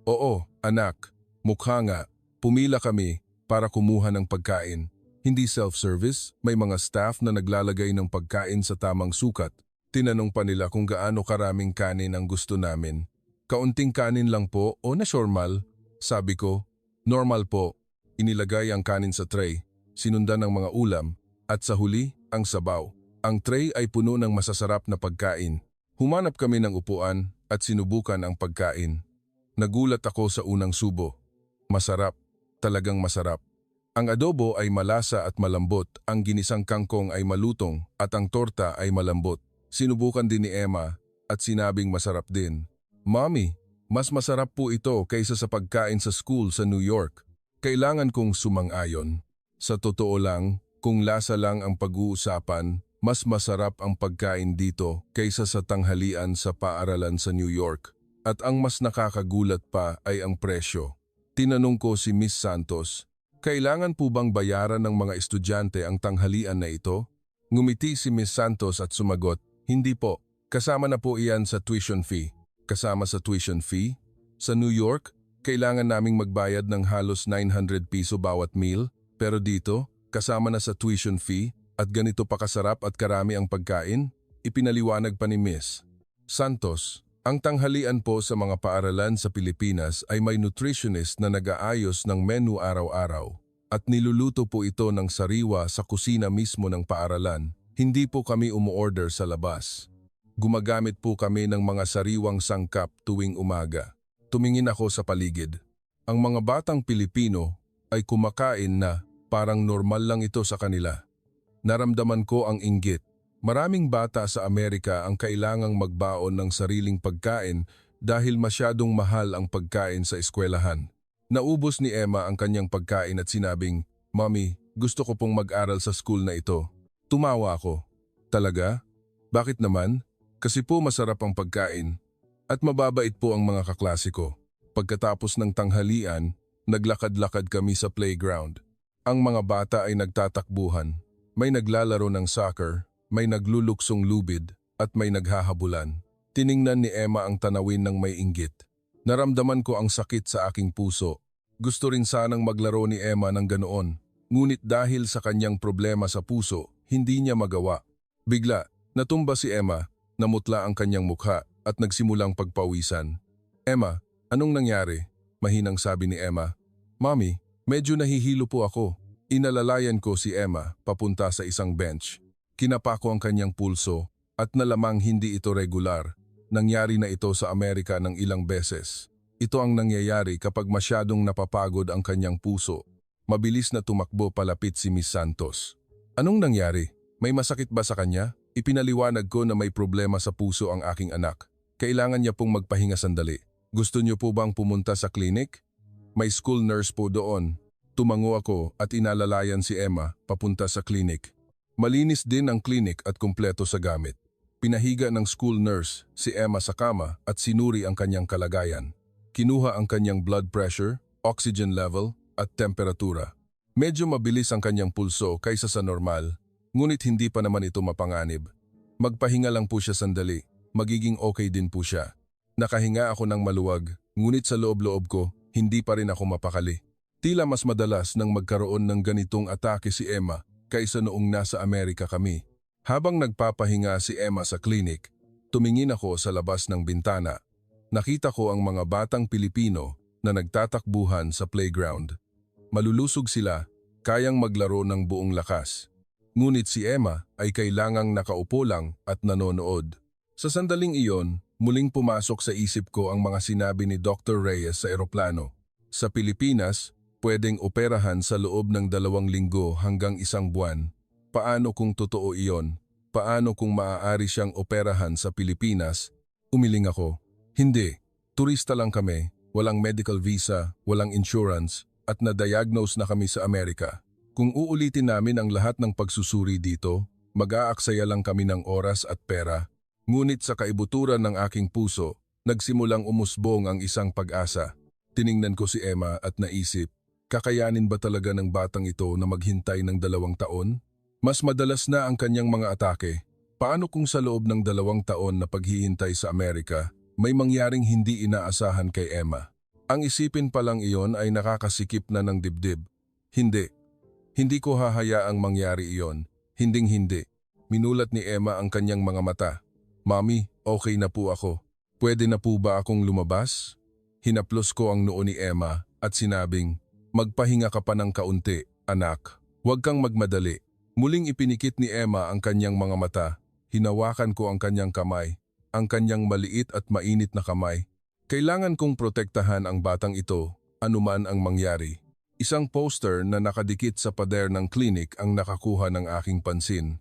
"Oo, anak. Mukha nga. Pumila kami para kumuha ng pagkain. Hindi self-service, may mga staff na naglalagay ng pagkain sa tamang sukat. Tinanong pa nila kung gaano karaming kanin ang gusto namin. Kaunting kanin lang po o na normal? Sabi ko, normal po. Inilagay ang kanin sa tray, sinundan ng mga ulam, at sa huli, ang sabaw. Ang tray ay puno ng masasarap na pagkain. Humanap kami ng upuan at sinubukan ang pagkain. Nagulat ako sa unang subo. Masarap, talagang masarap. Ang adobo ay malasa at malambot, ang ginisang kangkong ay malutong at ang torta ay malambot. Sinubukan din ni Emma at sinabing masarap din. Mommy, mas masarap po ito kaysa sa pagkain sa school sa New York. Kailangan kong sumang-ayon. Sa totoo lang, kung lasa lang ang pag-uusapan, mas masarap ang pagkain dito kaysa sa tanghalian sa paaralan sa New York. At ang mas nakakagulat pa ay ang presyo. Tinanong ko si Miss Santos, kailangan po bang bayaran ng mga estudyante ang tanghalian na ito? Ngumiti si Miss Santos at sumagot, hindi po. Kasama na po iyan sa tuition fee. Kasama sa tuition fee? Sa New York, kailangan naming magbayad ng halos 900 piso bawat meal, pero dito, kasama na sa tuition fee at ganito pa kasarap at karami ang pagkain? Ipinaliwanag pa ni Miss Santos. Ang tanghalian po sa mga paaralan sa Pilipinas ay may nutritionist na nag-aayos ng menu araw-araw at niluluto po ito ng sariwa sa kusina mismo ng paaralan. Hindi po kami umuorder sa labas. Gumagamit po kami ng mga sariwang sangkap tuwing umaga. Tumingin ako sa paligid. Ang mga batang Pilipino ay kumakain na parang normal lang ito sa kanila. Naramdaman ko ang inggit. Maraming bata sa Amerika ang kailangang magbaon ng sariling pagkain dahil masyadong mahal ang pagkain sa eskwelahan. Naubos ni Emma ang kanyang pagkain at sinabing, Mommy, gusto ko pong mag-aral sa school na ito. Tumawa ako. Talaga? Bakit naman? Kasi po masarap ang pagkain at mababait po ang mga kaklase ko. Pagkatapos ng tanghalian, naglakad-lakad kami sa playground. Ang mga bata ay nagtatakbuhan. May naglalaro ng soccer, may nagluluksong lubid, at may naghahabulan. Tiningnan ni Emma ang tanawin ng may inggit. Naramdaman ko ang sakit sa aking puso. Gusto rin sanang maglaro ni Emma ng ganoon. Ngunit dahil sa kanyang problema sa puso, hindi niya magawa. Bigla, natumba si Emma, namutla ang kanyang mukha at nagsimulang pagpawisan. Emma, anong nangyari? Mahinang sabi ni Emma. Mommy, medyo nahihilo po ako. Inalalayan ko si Emma papunta sa isang bench. Kinapa ko ang kanyang pulso at nalamang hindi ito regular. Nangyari na ito sa Amerika ng ilang beses. Ito ang nangyayari kapag masyadong napapagod ang kanyang puso. Mabilis na tumakbo palapit si Miss Santos. Anong nangyari? May masakit ba sa kanya? Ipinaliwanag ko na may problema sa puso ang aking anak. Kailangan niya pong magpahinga sandali. Gusto niyo po bang pumunta sa clinic? May school nurse po doon. Tumango ako at inalalayan si Emma papunta sa clinic. Malinis din ang clinic at kumpleto sa gamit. Pinahiga ng school nurse si Emma sa kama at sinuri ang kanyang kalagayan. Kinuha ang kanyang blood pressure, oxygen level at temperatura. Medyo mabilis ang kanyang pulso kaysa sa normal, ngunit hindi pa naman ito mapanganib. Magpahinga lang po siya sandali, magiging okay din po siya. Nakahinga ako ng maluwag, ngunit sa loob-loob ko, hindi pa rin ako mapakali. Tila mas madalas nang magkaroon ng ganitong atake si Emma kaysa noong nasa Amerika kami. Habang nagpapahinga si Emma sa clinic, tumingin ako sa labas ng bintana. Nakita ko ang mga batang Pilipino na nagtatakbuhan sa playground. Malulusog sila, kayang maglaro ng buong lakas. Ngunit si Emma ay kailangang nakaupo lang at nanonood. Sa sandaling iyon, muling pumasok sa isip ko ang mga sinabi ni Dr. Reyes sa eroplano. Sa Pilipinas, pwedeng operahan sa loob ng 2 linggo hanggang 1 buwan. Paano kung totoo iyon? Paano kung maaari siyang operahan sa Pilipinas? Umiling ako. Hindi. Turista lang kami, walang medical visa, walang insurance, at na-diagnose na kami sa Amerika. Kung uulitin namin ang lahat ng pagsusuri dito, mag-aaksaya lang kami ng oras at pera. Ngunit sa kaibuturan ng aking puso, nagsimulang umusbong ang isang pag-asa. Tiningnan ko si Emma at naisip, kakayanin ba talaga ng batang ito na maghintay ng 2 taon? Mas madalas na ang kanyang mga atake. Paano kung sa loob ng 2 taon na paghihintay sa Amerika, may mangyaring hindi inaasahan kay Emma? Ang isipin pa lang iyon ay nakakasikip na ng dibdib. Hindi. Hindi ko hahayaang mangyari iyon. Hinding-hindi. Minulat ni Emma ang kanyang mga mata. Mami, okay na po ako. Pwede na po ba akong lumabas? Hinaplos ko ang noo ni Emma at sinabing, magpahinga ka pa ng kaunti, anak. Huwag kang magmadali. Muling ipinikit ni Emma ang kanyang mga mata. Hinawakan ko ang kanyang kamay, ang kanyang maliit at mainit na kamay. Kailangan kong protektahan ang batang ito, anuman ang mangyari. Isang poster na nakadikit sa pader ng klinik ang nakakuha ng aking pansin.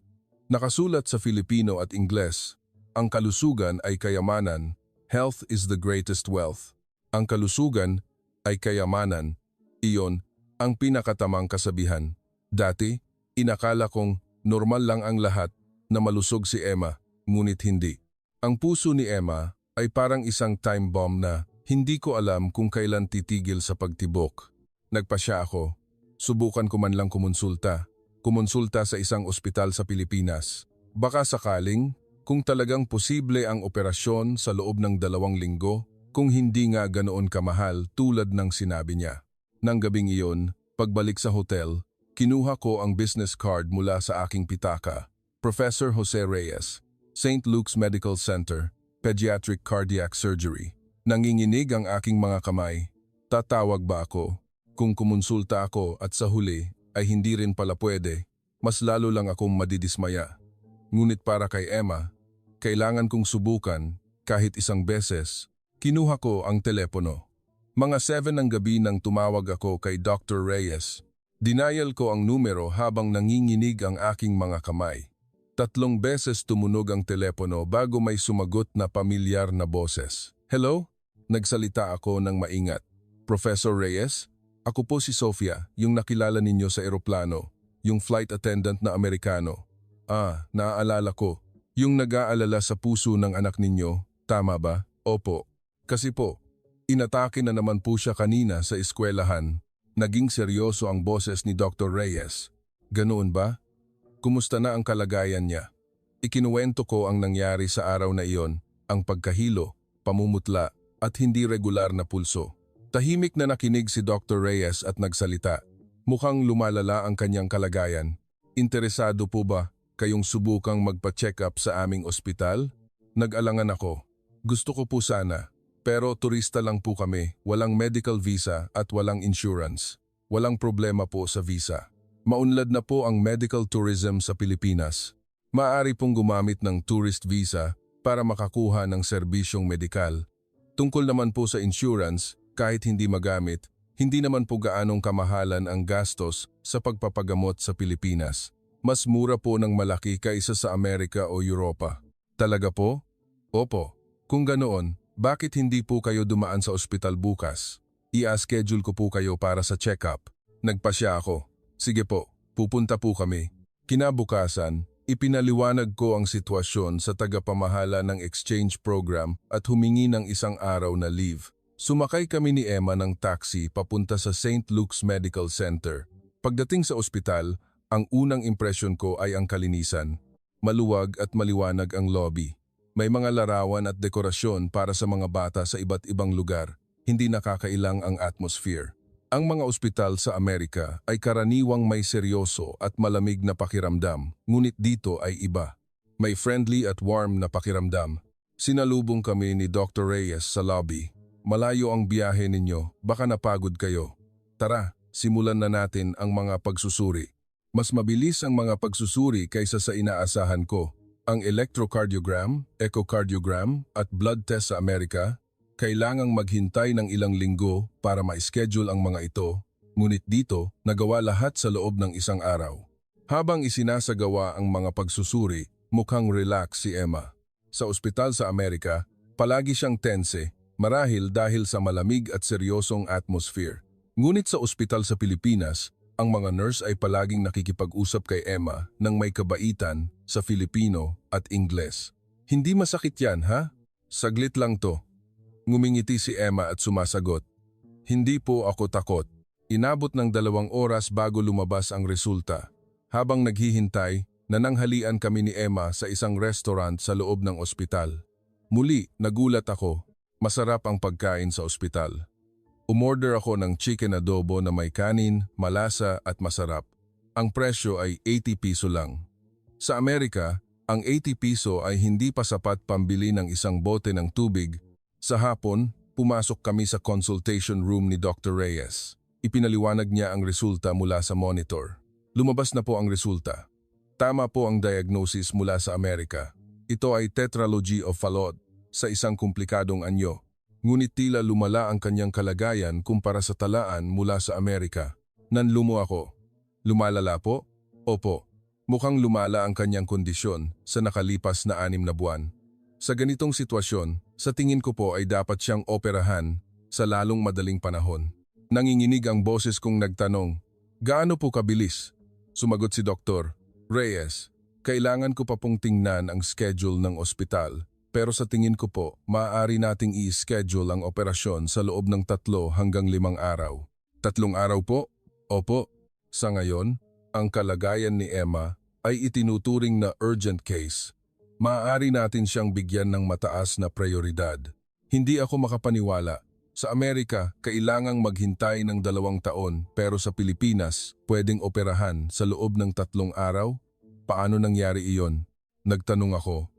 Nakasulat sa Filipino at Ingles, ang kalusugan ay kayamanan, health is the greatest wealth. Ang kalusugan ay kayamanan, iyon ang pinakatamang kasabihan. Dati, inakala kong normal lang ang lahat na malusog si Emma, ngunit hindi. Ang puso ni Emma ay parang isang time bomb na hindi ko alam kung kailan titigil sa pagtibok. Nagpasya ako. Subukan ko man lang kumonsulta. Kumonsulta sa isang ospital sa Pilipinas. Baka sakaling, kung talagang posible ang operasyon sa loob ng 2 linggo, kung hindi nga ganoon kamahal tulad ng sinabi niya. Nang gabing iyon, pagbalik sa hotel, kinuha ko ang business card mula sa aking pitaka. Professor Jose Reyes, St. Luke's Medical Center, Pediatric Cardiac Surgery. Nanginginig ang aking mga kamay. Tatawag ba ako? Kung kumonsulta ako at sa huli ay hindi rin pala pwede, mas lalo lang akong madidismaya. Ngunit para kay Emma, kailangan kong subukan kahit isang beses. Kinuha ko ang telepono. Mga 7 ng gabi nang tumawag ako kay Dr. Reyes. Dinial ko ang numero habang nanginginig ang aking mga kamay. 3 beses tumunog ang telepono bago may sumagot na pamilyar na boses. Hello? Nagsalita ako ng maingat. Professor Reyes? Ako po si Sofia, yung nakilala ninyo sa eroplano, yung flight attendant na Amerikano. Naaalala ko. Yung nag-aalala sa puso ng anak ninyo, tama ba? Opo. Kasi po, inatake na naman po siya kanina sa eskwelahan. Naging seryoso ang boses ni Dr. Reyes. Ganoon ba? Kumusta na ang kalagayan niya? Ikinuwento ko ang nangyari sa araw na iyon, ang pagkahilo, pamumutla at hindi regular na pulso. Tahimik na nakinig si Dr. Reyes at nagsalita. Mukhang lumalala ang kanyang kalagayan. Interesado po ba kayong subukang magpa-check up sa aming ospital? Nag-alangan ako. Gusto ko po sana. Pero turista lang po kami, walang medical visa at walang insurance. Walang problema po sa visa. Maunlad na po ang medical tourism sa Pilipinas. Maaari pong gumamit ng tourist visa para makakuha ng serbisyong medikal. Tungkol naman po sa insurance, kahit hindi magamit, hindi naman po gaanong kamahalan ang gastos sa pagpapagamot sa Pilipinas. Mas mura po ng malaki kaysa sa Amerika o Europa. Talaga po? Opo. Kung ganoon, bakit hindi po kayo dumaan sa ospital bukas? I-schedule ko po kayo para sa check-up. Nagpasya ako. Sige po, pupunta po kami. Kinabukasan, ipinaliwanag ko ang sitwasyon sa tagapamahala ng exchange program at humingi ng 1 araw na leave. Sumakay kami ni Emma ng taxi papunta sa St. Luke's Medical Center. Pagdating sa ospital, ang unang impresyon ko ay ang kalinisan. Maluwag at maliwanag ang lobby. May mga larawan at dekorasyon para sa mga bata sa iba't ibang lugar. Hindi nakakailang ang atmosphere. Ang mga ospital sa Amerika ay karaniwang may seryoso at malamig na pakiramdam, ngunit dito ay iba. May friendly at warm na pakiramdam. Sinalubong kami ni Dr. Reyes sa lobby. Malayo ang biyahe ninyo, baka napagod kayo. Tara, simulan na natin ang mga pagsusuri. Mas mabilis ang mga pagsusuri kaysa sa inaasahan ko. Ang electrocardiogram, echocardiogram at blood test sa Amerika, kailangang maghintay ng ilang linggo para ma-schedule ang mga ito, ngunit dito nagawa lahat sa loob ng 1 araw. Habang isinasagawa ang mga pagsusuri, mukhang relax si Emma. Sa ospital sa Amerika, palagi siyang tense, marahil dahil sa malamig at seryosong atmosphere. Ngunit sa ospital sa Pilipinas, ang mga nurse ay palaging nakikipag-usap kay Emma ng may kabaitan sa Filipino at Ingles. Hindi masakit yan, ha? Saglit lang to. Ngumingiti si Emma at sumasagot. Hindi po ako takot. Inabot ng 2 oras bago lumabas ang resulta. Habang naghihintay, nananghalian kami ni Emma sa isang restaurant sa loob ng ospital. Muli, nagulat ako. Masarap ang pagkain sa ospital. Umorder ako ng chicken adobo na may kanin, malasa at masarap. Ang presyo ay 80 piso lang. Sa Amerika, Ang 80 piso ay hindi pa sapat pambili ng isang bote ng tubig. Sa hapon, pumasok kami sa consultation room ni Dr. Reyes. Ipinaliwanag niya ang resulta mula sa monitor. Lumabas na po ang resulta. Tama po ang diagnosis mula sa Amerika. Ito ay tetralogy of Fallot sa isang komplikadong anyo. Ngunit tila lumala ang kanyang kalagayan kumpara sa talaan mula sa Amerika. Nanlumo ako. Lumalala po? Opo. Mukhang lumala ang kanyang kondisyon sa nakalipas na 6 na buwan. Sa ganitong sitwasyon, sa tingin ko po ay dapat siyang operahan sa lalong madaling panahon. Nanginginig ang boses kong nagtanong, "Gaano po kabilis?" Sumagot si Dr. Reyes, "Kailangan ko pa pong tingnan ang schedule ng ospital, pero sa tingin ko po, maaari nating i-schedule ang operasyon sa loob ng 3 hanggang 5 araw." 3 araw po? Opo. Sa ngayon, ang kalagayan ni Emma ay itinuturing na urgent case. Maaari natin siyang bigyan ng mataas na prioridad. Hindi ako makapaniwala. Sa Amerika, kailangang maghintay ng 2 taon pero sa Pilipinas, pwedeng operahan sa loob ng 3 araw? Paano nangyari iyon? Nagtanong ako.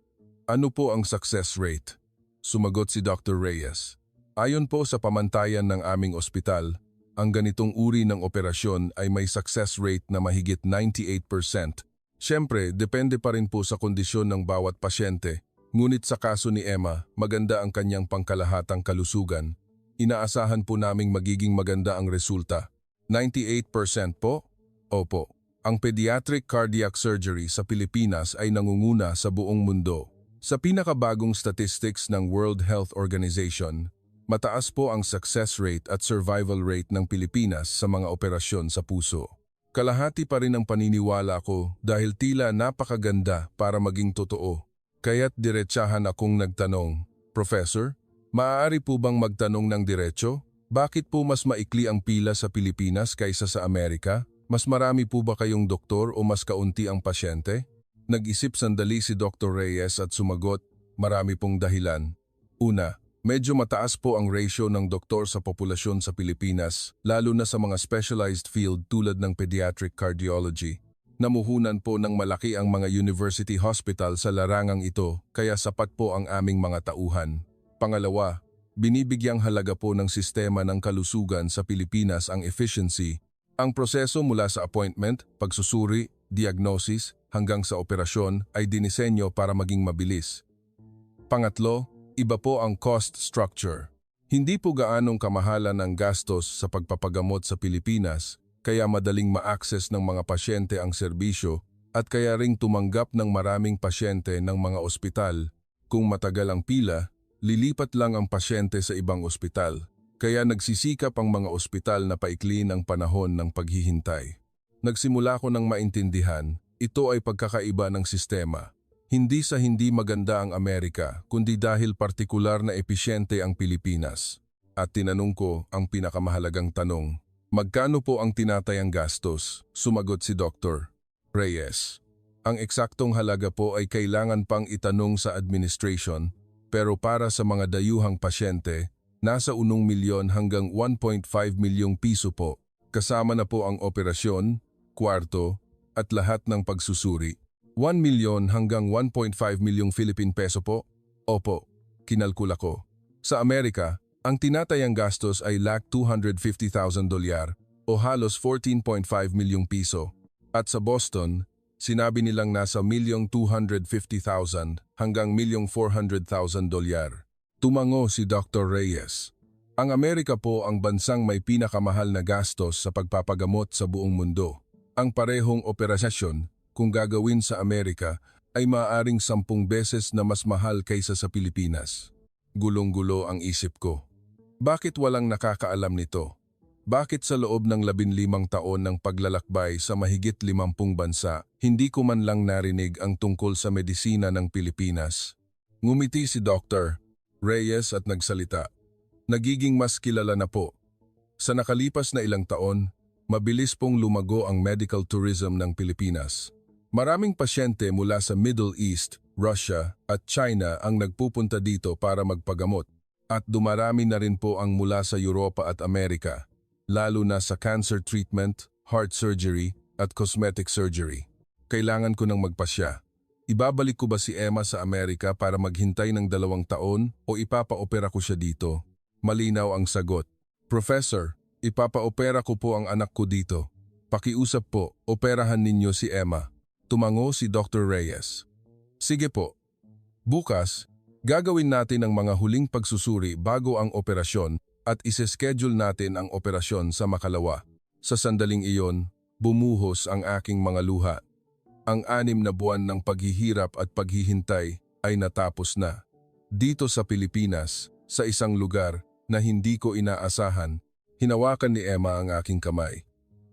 Ano po ang success rate? Sumagot si Dr. Reyes. Ayon po sa pamantayan ng aming ospital, ang ganitong uri ng operasyon ay may success rate na mahigit 98%. Siyempre, depende pa rin po sa kondisyon ng bawat pasyente. Ngunit sa kaso ni Emma, maganda ang kanyang pangkalahatang kalusugan. Inaasahan po naming magiging maganda ang resulta. 98% po? Opo. Ang pediatric cardiac surgery sa Pilipinas ay nangunguna sa buong mundo. Sa pinakabagong statistics ng World Health Organization, mataas po ang success rate at survival rate ng Pilipinas sa mga operasyon sa puso. Kalahati pa rin ang paniniwala ko dahil tila napakaganda para maging totoo. Kaya't diretsahan akong nagtanong, "Professor, maaari po bang magtanong ng diretso? Bakit po mas maikli ang pila sa Pilipinas kaysa sa Amerika? Mas marami po ba kayong doktor o mas kaunti ang pasyente?" Nag-isip sandali si Dr. Reyes at sumagot, "Marami pong dahilan. Una, medyo mataas po ang ratio ng doktor sa populasyon sa Pilipinas, lalo na sa mga specialized field tulad ng pediatric cardiology. Namuhunan po ng malaki ang mga university hospital sa larangang ito, kaya sapat po ang aming mga tauhan. Pangalawa, binibigyang halaga po ng sistema ng kalusugan sa Pilipinas ang efficiency. Ang proseso mula sa appointment, pagsusuri, diagnosis, hanggang sa operasyon ay dinisenyo para maging mabilis. Pangatlo, iba po ang cost structure. Hindi po gaanong kamahalan ang gastos sa pagpapagamot sa Pilipinas, kaya madaling ma-access ng mga pasyente ang serbisyo at kaya ring tumanggap ng maraming pasyente ng mga ospital. Kung matagal ang pila, lilipat lang ang pasyente sa ibang ospital. Kaya nagsisikap ang mga ospital na paikliin ang panahon ng paghihintay. Nagsimula ko ng maintindihan, ito ay pagkakaiba ng sistema. Hindi sa hindi maganda ang Amerika, kundi dahil partikular na episyente ang Pilipinas. At tinanong ko ang pinakamahalagang tanong, "Magkano po ang tinatayang gastos?" Sumagot si Dr. Reyes. Ang eksaktong halaga po ay kailangan pang itanong sa administration, pero para sa mga dayuhang pasyente, nasa 1 milyon hanggang 1.5 milyong piso po. Kasama na po ang operasyon, kwarto, at lahat ng pagsusuri. 1 milyon hanggang 1.5 milyong Philippine peso po? Opo, kinalkula ko. Sa Amerika, ang tinatayang gastos ay $250,000 o halos 14.5 milyong piso. At sa Boston, sinabi nilang nasa $1,250,000 hanggang $1,400,000. Tumango si Dr. Reyes. Ang Amerika po ang bansang may pinakamahal na gastos sa pagpapagamot sa buong mundo. Ang parehong operasyon, kung gagawin sa Amerika, ay maaaring 10 beses na mas mahal kaysa sa Pilipinas. Gulong-gulo ang isip ko. Bakit walang nakakaalam nito? Bakit sa loob ng 15 taon ng paglalakbay sa mahigit 50 bansa, hindi ko man lang narinig ang tungkol sa medisina ng Pilipinas? Ngumiti si Dr. Reyes at nagsalita. Nagiging mas kilala na po. Sa nakalipas na ilang taon, mabilis pong lumago ang medical tourism ng Pilipinas. Maraming pasyente mula sa Middle East, Russia at China ang nagpupunta dito para magpagamot. At dumarami na rin po ang mula sa Europa at Amerika, lalo na sa cancer treatment, heart surgery at cosmetic surgery. Kailangan ko nang magpasya. Ibabalik ko ba si Emma sa Amerika para maghintay ng 2 taon o ipapaopera ko siya dito? Malinaw ang sagot. Professor, ipapaopera ko po ang anak ko dito. Pakiusap po, operahan ninyo si Emma. Tumango si Dr. Reyes. Sige po. Bukas, gagawin natin ang mga huling pagsusuri bago ang operasyon at ise-schedule natin ang operasyon sa makalawa. Sa sandaling iyon, bumuhos ang aking mga luha. Ang 6 na buwan ng paghihirap at paghihintay ay natapos na. Dito sa Pilipinas, sa isang lugar na hindi ko inaasahan, hinawakan ni Emma ang aking kamay.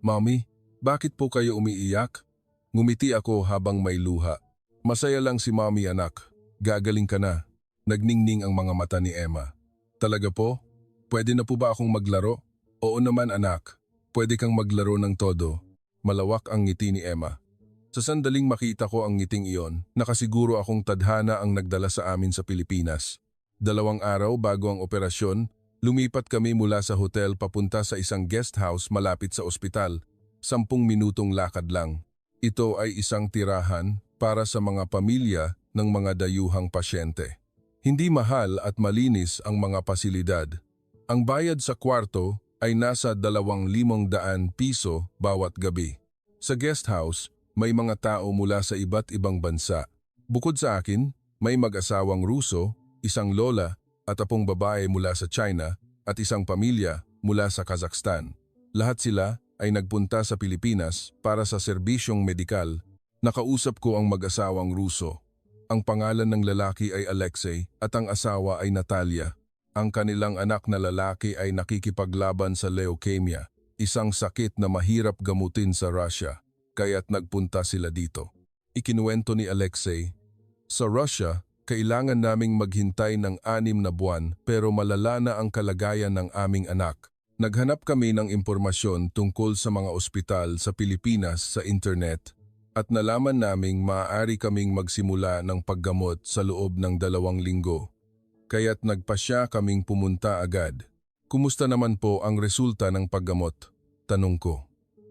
Mommy, bakit po kayo umiiyak? Ngumiti ako habang may luha. Masaya lang si Mommy anak. Gagaling ka na. Nagningning ang mga mata ni Emma. Talaga po? Pwede na po ba akong maglaro? Oo naman anak. Pwede kang maglaro ng todo. Malawak ang ngiti ni Emma. Sa sandaling makita ko ang ngiting iyon, nakasiguro akong tadhana ang nagdala sa amin sa Pilipinas. 2 araw bago ang operasyon, lumipat kami mula sa hotel papunta sa isang guest house malapit sa ospital. 10 minutong lakad lang. Ito ay isang tirahan para sa mga pamilya ng mga dayuhang pasyente. Hindi mahal at malinis ang mga pasilidad. Ang bayad sa kwarto ay nasa 2,500 piso bawat gabi. Sa guest house, may mga tao mula sa iba't ibang bansa. Bukod sa akin, may mag-asawang Ruso, isang lola at apong babae mula sa China at isang pamilya mula sa Kazakhstan. Lahat sila ay nagpunta sa Pilipinas para sa serbisyong medikal. Nakausap ko ang mag-asawang Ruso. Ang pangalan ng lalaki ay Alexei at ang asawa ay Natalia. Ang kanilang anak na lalaki ay nakikipaglaban sa leukemia, isang sakit na mahirap gamutin sa Russia. Kaya't nagpunta sila dito. Ikinuwento ni Alexei, sa Russia, kailangan naming maghintay ng 6 na buwan pero malala na ang kalagayan ng aming anak. Naghanap kami ng impormasyon tungkol sa mga ospital sa Pilipinas sa internet at nalaman naming maaari kaming magsimula ng paggamot sa loob ng 2 linggo. Kaya't nagpasya kaming pumunta agad. Kumusta naman po ang resulta ng paggamot? Tanong ko.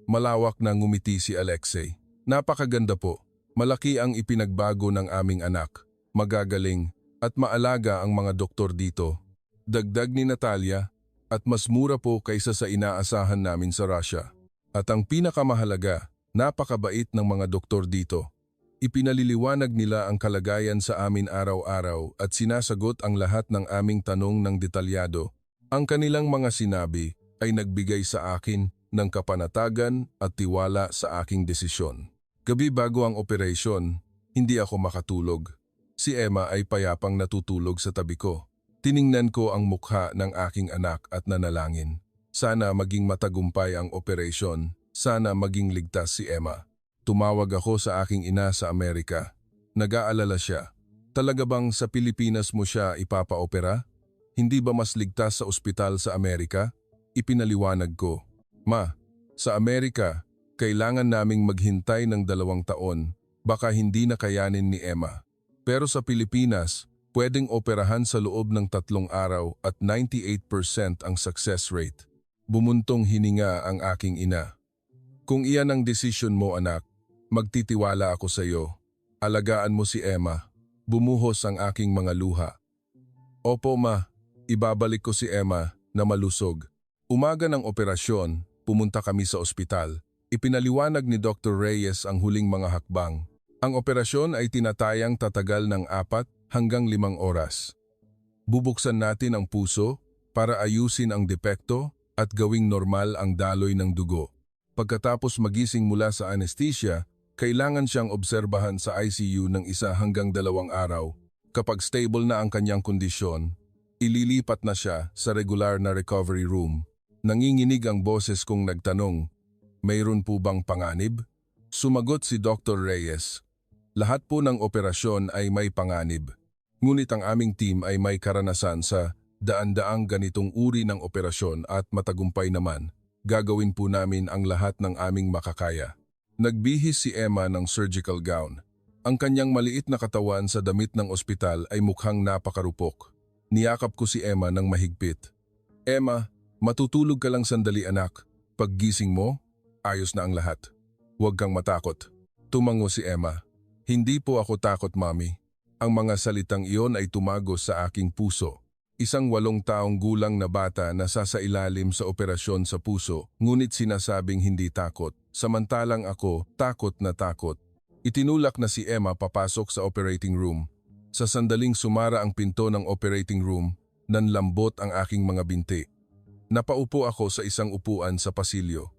Malawak na ngumiti si Alexei. Napakaganda po. Malaki ang ipinagbago ng aming anak. Magagaling at maalaga ang mga doktor dito. Dagdag ni Natalia, at mas mura po kaysa sa inaasahan namin sa Russia. At ang pinakamahalaga, napakabait ng mga doktor dito. Ipinaliliwanag nila ang kalagayan sa amin araw-araw at sinasagot ang lahat ng aming tanong ng detalyado. Ang kanilang mga sinabi ay nagbigay sa akin ng kapanatagan at tiwala sa aking desisyon. Gabi bago ang operasyon, hindi ako makatulog. Si Emma ay payapang natutulog sa tabi ko. Tiningnan ko ang mukha ng aking anak at nanalangin. Sana maging matagumpay ang operasyon. Sana maging ligtas si Emma. Tumawag ako sa aking ina sa Amerika. Nag-aalala siya. Talaga bang sa Pilipinas mo siya ipapaopera? Hindi ba mas ligtas sa ospital sa Amerika? Ipinaliwanag ko. Ma, sa Amerika, kailangan naming maghintay ng 2 taon. Baka hindi na kayanin ni Emma. Pero sa Pilipinas, pwedeng operahan sa loob ng 3 araw at 98% ang success rate. Bumuntong hininga ang aking ina. Kung iyan ang desisyon mo anak, magtitiwala ako sa iyo. Alagaan mo si Emma. Bumuhos ang aking mga luha. Opo ma, ibabalik ko si Emma na malusog. Umaga ng operasyon, pumunta kami sa ospital. Ipinaliwanag ni Dr. Reyes ang huling mga hakbang. Ang operasyon ay tinatayang tatagal ng 4 hanggang 5 oras. Bubuksan natin ang puso para ayusin ang depekto at gawing normal ang daloy ng dugo. Pagkatapos magising mula sa anesthesia, kailangan siyang obserbahan sa ICU ng 1 hanggang 2 araw. Kapag stable na ang kanyang kondisyon, ililipat na siya sa regular na recovery room. Nanginginig ang boses kong nagtanong, mayroon po bang panganib? Sumagot si Dr. Reyes. Lahat po ng operasyon ay may panganib. Ngunit ang aming team ay may karanasan sa daan-daang ganitong uri ng operasyon at matagumpay naman. Gagawin po namin ang lahat ng aming makakaya. Nagbihis si Emma ng surgical gown. Ang kanyang maliit na katawan sa damit ng ospital ay mukhang napakarupok. Niyakap ko si Emma ng mahigpit. Emma, matutulog ka lang sandali anak. Paggising mo, ayos na ang lahat. Huwag kang matakot. Tumango si Emma. Hindi po ako takot, Mami. Ang mga salitang iyon ay tumagos sa aking puso. Isang 8 taong gulang na bata na sasailalim sa operasyon sa puso, ngunit sinasabing hindi takot. Samantalang ako, takot na takot. Itinulak na si Emma papasok sa operating room. Sa sandaling sumara ang pinto ng operating room, nanlambot ang aking mga binti. Napaupo ako sa isang upuan sa pasilyo.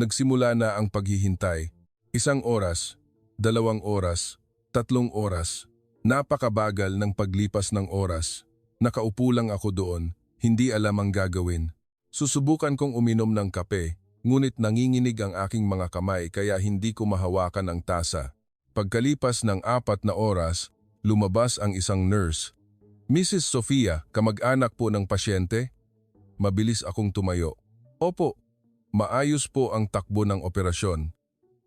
Nagsimula na ang paghihintay. 1 oras, 2 oras, 3 oras. Napakabagal ng paglipas ng oras. Nakaupo lang ako doon, hindi alam ang gagawin. Susubukan kong uminom ng kape, ngunit nanginginig ang aking mga kamay kaya hindi ko mahawakan ang tasa. Pagkalipas ng 4 na oras, lumabas ang isang nurse. Mrs. Sofia, kamag-anak po ng pasyente? Mabilis akong tumayo. Opo, maayos po ang takbo ng operasyon.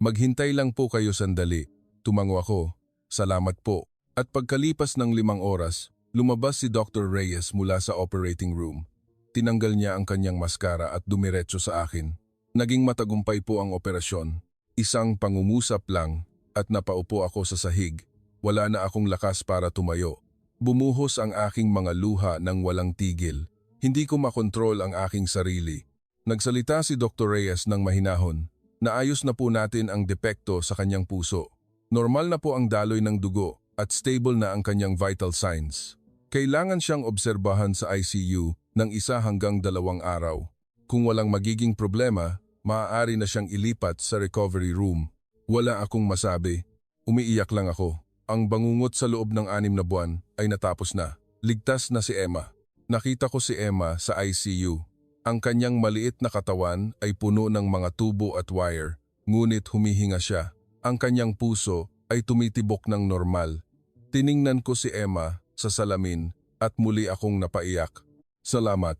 Maghintay lang po kayo sandali. Tumango ako. Salamat po. At pagkalipas ng 5 oras, lumabas si Dr. Reyes mula sa operating room. Tinanggal niya ang kanyang maskara at dumiretso sa akin. Naging matagumpay po ang operasyon. Isang pangungusap lang at napaupo ako sa sahig. Wala na akong lakas para tumayo. Bumuhos ang aking mga luha ng walang tigil. Hindi ko makontrol ang aking sarili. Nagsalita si Dr. Reyes ng mahinahon. Naayos na po natin ang depekto sa kanyang puso. Normal na po ang daloy ng dugo at stable na ang kanyang vital signs. Kailangan siyang obserbahan sa ICU ng 1 hanggang 2 araw. Kung walang magiging problema, maaari na siyang ilipat sa recovery room. Wala akong masabi. Umiiyak lang ako. Ang bangungot sa loob ng 6 na buwan ay natapos na. Ligtas na si Emma. Nakita ko si Emma sa ICU. Ang kanyang maliit na katawan ay puno ng mga tubo at wire, ngunit humihinga siya. Ang kanyang puso ay tumitibok ng normal. Tiningnan ko si Emma sa salamin at muli akong napaiyak. Salamat,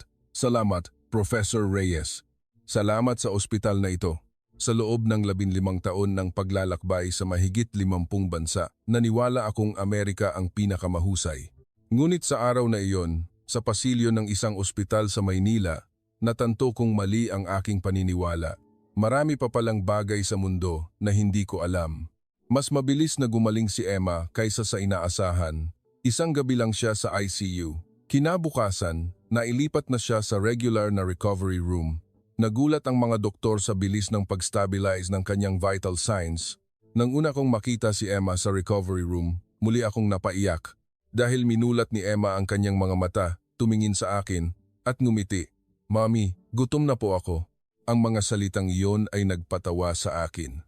Professor Reyes. Salamat sa ospital na ito. Sa loob ng 15 taon ng paglalakbay sa mahigit 50 bansa, naniwala akong Amerika ang pinakamahusay. Ngunit sa araw na iyon, sa pasilyo ng isang ospital sa Maynila, natanto kong mali ang aking paniniwala. Marami pa palang bagay sa mundo na hindi ko alam. Mas mabilis na gumaling si Emma kaysa sa inaasahan. Isang gabi lang siya sa ICU. Kinabukasan, nailipat na siya sa regular na recovery room. Nagulat ang mga doktor sa bilis ng pag-stabilize ng kanyang vital signs. Nang una kong makita si Emma sa recovery room, muli akong napaiyak. Dahil minulat ni Emma ang kanyang mga mata, tumingin sa akin, at ngumiti. Mami, gutom na po ako. Ang mga salitang iyon ay nagpatawa sa akin.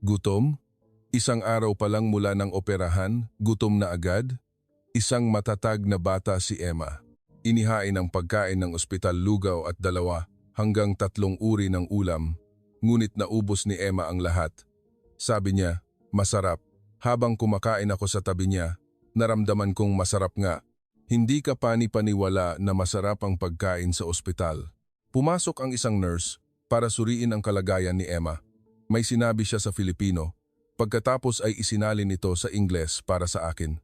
Gutom? 1 araw pa lang mula ng operahan, gutom na agad? Isang matatag na bata si Emma. Inihain ang pagkain ng ospital lugaw at 2 hanggang 3 uri ng ulam, ngunit naubos ni Emma ang lahat. Sabi niya, masarap. Habang kumakain ako sa tabi niya, naramdaman kong masarap nga. Hindi ka pani-paniwala na masarap ang pagkain sa ospital. Pumasok ang isang nurse para suriin ang kalagayan ni Emma. May sinabi siya sa Filipino. Pagkatapos ay isinalin ito sa Ingles para sa akin.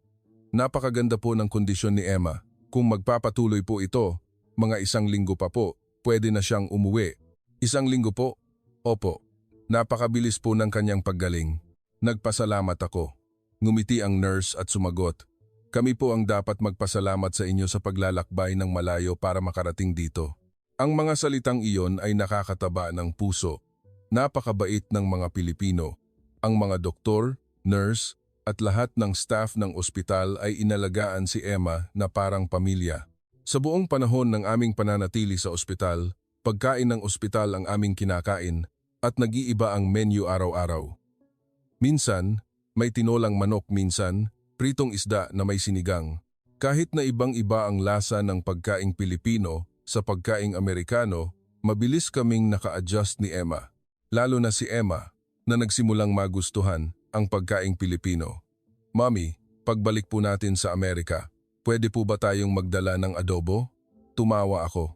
Napakaganda po ng kondisyon ni Emma. Kung magpapatuloy po ito, mga 1 linggo pa po, pwede na siyang umuwi. 1 linggo po? Opo. Napakabilis po ng kanyang paggaling. Nagpasalamat ako. Ngumiti ang nurse at sumagot. Kami po ang dapat magpasalamat sa inyo sa paglalakbay ng malayo para makarating dito. Ang mga salitang iyon ay nakakataba ng puso. Napakabait ng mga Pilipino. Ang mga doktor, nurse, at lahat ng staff ng ospital ay inalagaan si Emma na parang pamilya. Sa buong panahon ng aming pananatili sa ospital, pagkain ng ospital ang aming kinakain at nag-iiba ang menu araw-araw. Minsan, may tinolang manok, minsan, pritong isda na may sinigang. Kahit na ibang-iba ang lasa ng pagkaing Pilipino sa pagkaing Amerikano, mabilis kaming naka-adjust ni Emma. Lalo na si Emma, na nagsimulang magustuhan ang pagkaing Pilipino. Mami, pagbalik po natin sa Amerika, pwede po ba tayong magdala ng adobo? Tumawa ako.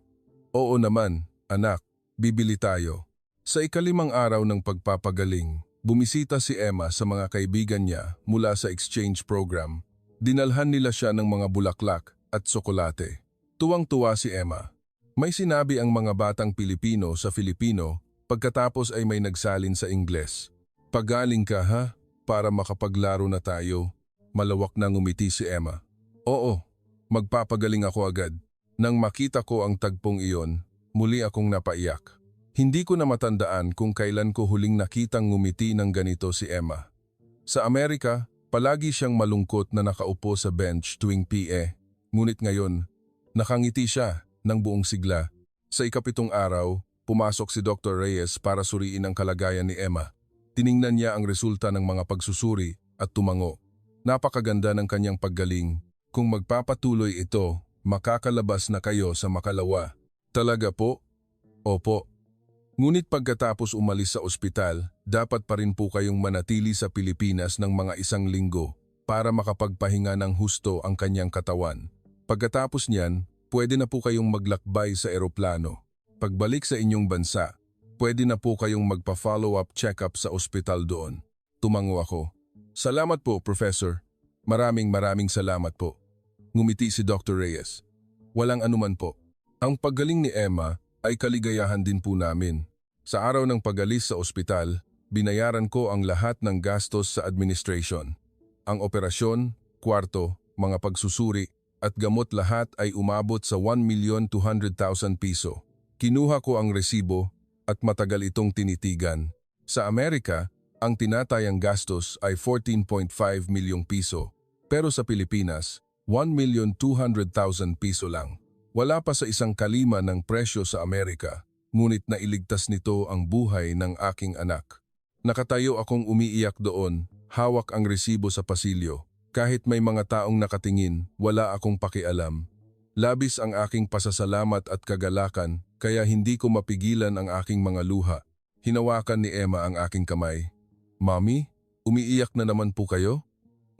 Oo naman, anak, bibili tayo. Sa 5 araw ng pagpapagaling, bumisita si Emma sa mga kaibigan niya mula sa exchange program. Dinalhan nila siya ng mga bulaklak at tsokolate. Tuwang-tuwa si Emma. May sinabi ang mga batang Pilipino sa Filipino pagkatapos ay may nagsalin sa Ingles. Pagaling ka ha? para makapaglaro na tayo. Malawak na ngumiti si Emma. Oo, magpapagaling ako agad. Nang makita ko ang tagpong iyon, muli akong napaiyak. Hindi ko na matandaan kung kailan ko huling nakitang ngumiti ng ganito si Emma. Sa Amerika, palagi siyang malungkot na nakaupo sa bench tuwing PE. Ngunit ngayon, nakangiti siya ng buong sigla. Sa ika-7 araw, pumasok si Dr. Reyes para suriin ang kalagayan ni Emma. Tiningnan niya ang resulta ng mga pagsusuri at tumango. Napakaganda ng kanyang paggaling. Kung magpapatuloy ito, makakalabas na kayo sa makalawa. Talaga po? Opo. Ngunit pagkatapos umalis sa ospital, dapat pa rin po kayong manatili sa Pilipinas ng mga 1 linggo para makapagpahinga ng husto ang kanyang katawan. Pagkatapos niyan, pwede na po kayong maglakbay sa eroplano. Pagbalik sa inyong bansa, pwede na po kayong magpa-follow-up check-up sa ospital doon. Tumango ako. Salamat po, Professor. Maraming salamat po. Ngumiti si Dr. Reyes. Walang anuman po. Ang paggaling ni Emma ay kaligayahan din po namin. Sa araw ng pag-alis sa ospital, binayaran ko ang lahat ng gastos sa administration. Ang operasyon, kwarto, mga pagsusuri at gamot lahat ay umabot sa 1,200,000 piso. Kinuha ko ang resibo at matagal itong tinitigan. Sa Amerika, ang tinatayang gastos ay 14.5 milyong piso. Pero sa Pilipinas, 1,200,000 piso lang. Wala pa sa 1/5 ng presyo sa Amerika, ngunit nailigtas nito ang buhay ng aking anak. Nakatayo akong umiiyak doon, hawak ang resibo sa pasilyo. Kahit may mga taong nakatingin, wala akong pakialam. Labis ang aking pasasalamat at kagalakan, kaya hindi ko mapigilan ang aking mga luha. Hinawakan ni Emma ang aking kamay. Mommy, umiiyak na naman po kayo?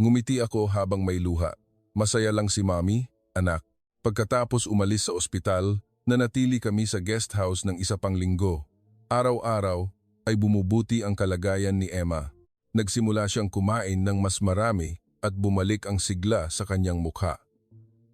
Ngumiti ako habang may luha. Masaya lang si Mommy, anak. Pagkatapos umalis sa ospital, nanatili kami sa guest house ng 1 pang linggo. Araw-araw ay bumubuti ang kalagayan ni Emma. Nagsimula siyang kumain ng mas marami at bumalik ang sigla sa kanyang mukha.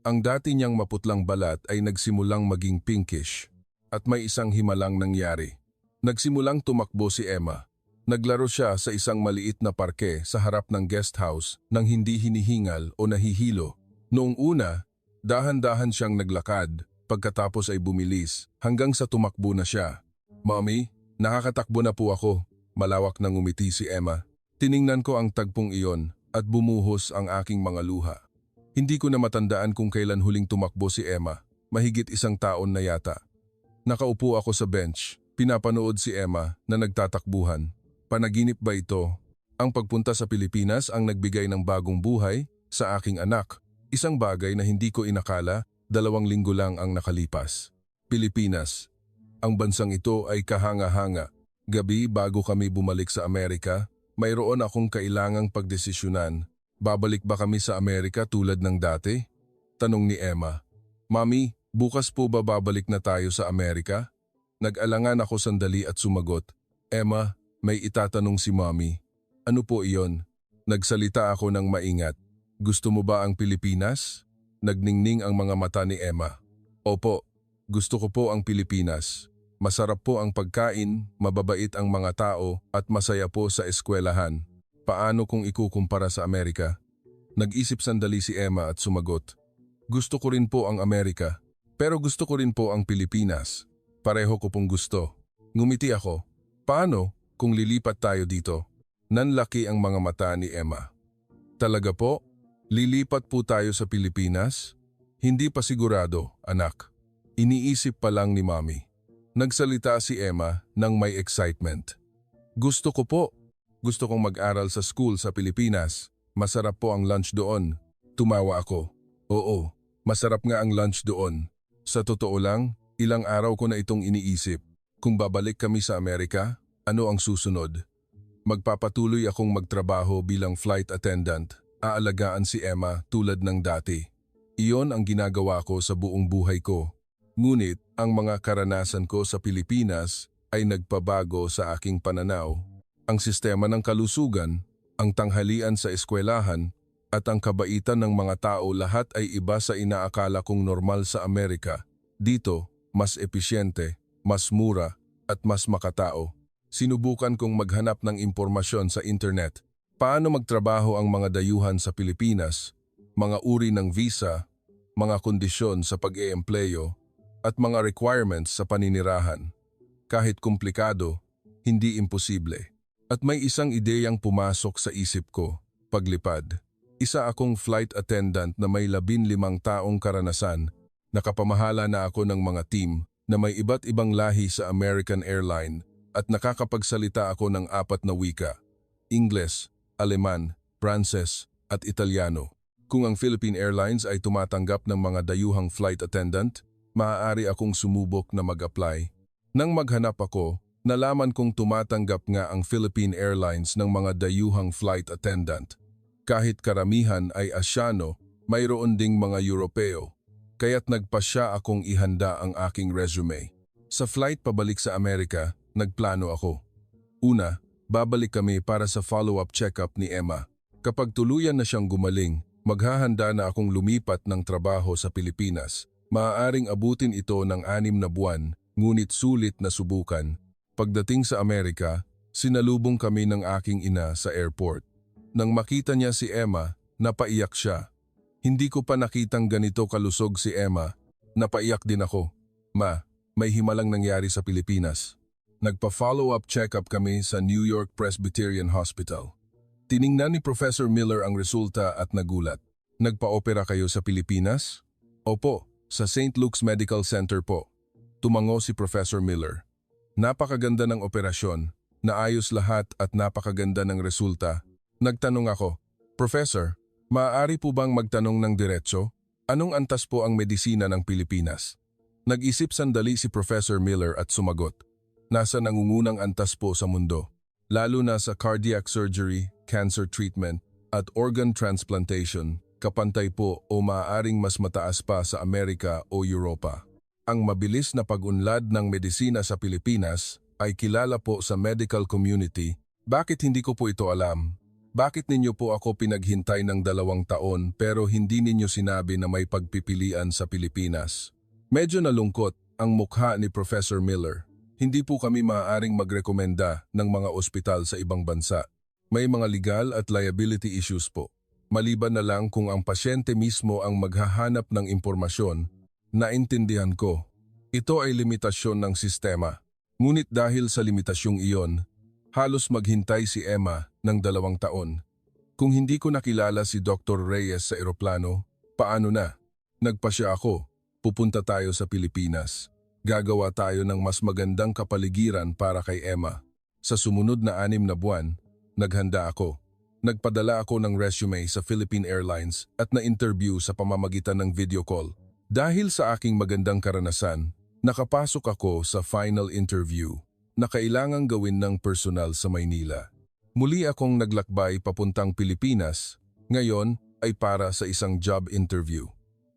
Ang dati niyang maputlang balat ay nagsimulang maging pinkish at may isang himalang nangyari. Nagsimulang tumakbo si Emma. Naglaro siya sa isang maliit na parke sa harap ng guest house nang hindi hinihingal o nahihilo. Noong una, dahan-dahan siyang naglakad, pagkatapos ay bumilis hanggang sa tumakbo na siya. Mommy, nakakatakbo na po ako. Malawak na ngumiti si Emma. Tiningnan ko ang tagpong iyon at bumuhos ang aking mga luha. Hindi ko na matandaan kung kailan huling tumakbo si Emma. Mahigit 1 taon na yata. Nakaupo ako sa bench. Pinapanood si Emma na nagtatakbuhan. Panaginip ba ito? Ang pagpunta sa Pilipinas ang nagbigay ng bagong buhay sa aking anak. Isang bagay na hindi ko inakala, 2 linggo lang ang nakalipas. Pilipinas. Ang bansang ito ay kahanga-hanga. Gabi bago kami bumalik sa Amerika, mayroon akong kailangang pagdesisyonan. Babalik ba kami sa Amerika tulad ng dati? Tanong ni Emma. Mami, bukas po ba babalik na tayo sa Amerika? Nag-alangan ako sandali at sumagot. Emma, may itatanong si Mommy. Ano po iyon? Nagsalita ako ng maingat. Gusto mo ba ang Pilipinas? Nagningning ang mga mata ni Emma. Opo, gusto ko po ang Pilipinas. Masarap po ang pagkain, mababait ang mga tao at masaya po sa eskwelahan. Paano kung ikukumpara sa Amerika? Nag-isip sandali si Emma at sumagot. Gusto ko rin po ang Amerika, pero gusto ko rin po ang Pilipinas. Pareho ko pong gusto. Ngumiti ako. Paano kung lilipat tayo dito? Nanlaki ang mga mata ni Emma. Talaga po? Lilipat po tayo sa Pilipinas? Hindi pa sigurado, anak. Iniisip pa lang ni Mommy. Nagsalita si Emma ng may excitement. Gusto ko po. Gusto kong mag-aral sa school sa Pilipinas. Masarap po ang lunch doon. Tumawa ako. Oo, masarap nga ang lunch doon. Sa totoo lang, ilang araw ko na itong iniisip. Kung babalik kami sa Amerika, ano ang susunod? Magpapatuloy akong magtrabaho bilang flight attendant. Aalagaan si Emma tulad ng dati. Iyon ang ginagawa ko sa buong buhay ko. Ngunit ang mga karanasan ko sa Pilipinas ay nagpabago sa aking pananaw. Ang sistema ng kalusugan, ang tanghalian sa eskwelahan, at ang kabaitan ng mga tao lahat ay iba sa inaakala kong normal sa Amerika. Dito, mas episyente, mas mura, at mas makatao. Sinubukan kong maghanap ng impormasyon sa internet. paano magtrabaho ang mga dayuhan sa Pilipinas, mga uri ng visa, mga kondisyon sa pag-eempleyo, at mga requirements sa paninirahan. Kahit komplikado, hindi imposible. At may isang ideyang pumasok sa isip ko, paglipad. Isa akong flight attendant na may 15 taong karanasan. Nakapamahala na ako ng mga team na may iba't ibang lahi sa American Airline at nakakapagsalita ako ng 4 na wika: Ingles, Aleman, Pranses at Italiano. Kung ang Philippine Airlines ay tumatanggap ng mga dayuhang flight attendant, maaari akong sumubok na mag-apply. Nang maghanap ako, nalaman kong tumatanggap nga ang Philippine Airlines ng mga dayuhang flight attendant. Kahit karamihan ay Asyano, mayroon ding mga Europeo. Kaya't nagpasya akong ihanda ang aking resume. Sa flight pabalik sa Amerika, nagplano ako. Una, babalik kami para sa follow-up check-up ni Emma. Kapag tuluyan na siyang gumaling, maghahanda na akong lumipat ng trabaho sa Pilipinas. Maaaring abutin ito ng 6 na buwan, ngunit sulit na subukan. Pagdating sa Amerika, sinalubong kami ng aking ina sa airport. Nang makita niya si Emma, napaiyak siya. Hindi ko pa nakitang ganito kalusog si Emma. Napaiyak din ako. Ma, may himalang nangyari sa Pilipinas. Nagpa-follow-up check-up kami sa New York Presbyterian Hospital. Tiningnan ni Professor Miller ang resulta at nagulat. Nagpa-opera kayo sa Pilipinas? Opo, sa St. Luke's Medical Center po. Tumango si Professor Miller. Napakaganda ng operasyon, naayos lahat at napakaganda ng resulta. Nagtanong ako, Professor, maaari po bang magtanong ng diretso? Anong antas po ang medisina ng Pilipinas? Nag-isip sandali si Professor Miller at sumagot. Nasa nangungunang antas po sa mundo, lalo na sa cardiac surgery, cancer treatment, at organ transplantation, kapantay po o maaaring mas mataas pa sa Amerika o Europa. Ang mabilis na pag-unlad ng medisina sa Pilipinas ay kilala po sa medical community. Bakit hindi ko po ito alam? Bakit ninyo po ako pinaghintay ng 2 taon pero hindi ninyo sinabi na may pagpipilian sa Pilipinas? Medyo nalungkot ang mukha ni Professor Miller. Hindi po kami maaaring magrekomenda ng mga ospital sa ibang bansa. May mga legal at liability issues po. Maliban na lang kung ang pasyente mismo ang maghahanap ng impormasyon. Naintindihan ko. Ito ay limitasyon ng sistema. Ngunit dahil sa limitasyong iyon, halos maghintay si Emma ng 2 taon. Kung hindi ko nakilala si Dr. Reyes sa eroplano, paano na? Nagpasya ako. Pupunta tayo sa Pilipinas. Gagawa tayo ng mas magandang kapaligiran para kay Emma. Sa sumunod na 6 na buwan, naghanda ako. Nagpadala ako ng resume sa Philippine Airlines at na-interview sa pamamagitan ng video call. Dahil sa aking magandang karanasan, nakapasok ako sa final interview na kailangang gawin ng personal sa Maynila. Muli akong naglakbay papuntang Pilipinas, ngayon ay para sa isang job interview.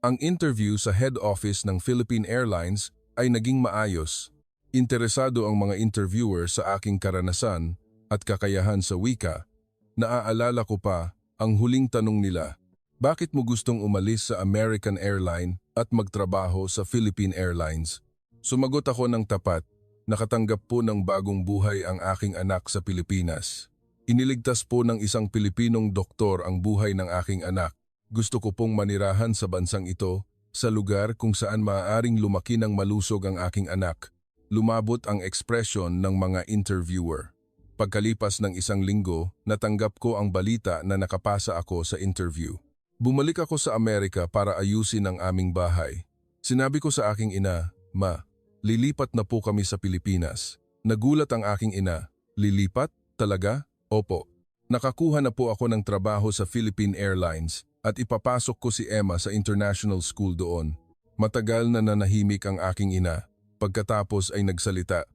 Ang interview sa head office ng Philippine Airlines ay naging maayos. Interesado ang mga interviewer sa aking karanasan at kakayahan sa wika. Naaalala ko pa ang huling tanong nila, bakit mo gustong umalis sa American Airline at magtrabaho sa Philippine Airlines? Sumagot ako ng tapat, nakatanggap po ng bagong buhay ang aking anak sa Pilipinas. Iniligtas po ng isang Pilipinong doktor ang buhay ng aking anak. Gusto ko pong manirahan sa bansang ito, sa lugar kung saan maaaring lumaki ng malusog ang aking anak. Lumabot ang ekspresyon ng mga interviewer. Pagkalipas ng 1 linggo, natanggap ko ang balita na nakapasa ako sa interview. Bumalik ako sa Amerika para ayusin ang aming bahay. Sinabi ko sa aking ina, Ma, lilipat na po kami sa Pilipinas. Nagulat ang aking ina, lilipat? Talaga? Opo. Nakakuha na po ako ng trabaho sa Philippine Airlines at ipapasok ko si Emma sa international school doon. Matagal na nanahimik ang aking ina. Pagkatapos ay nagsalita,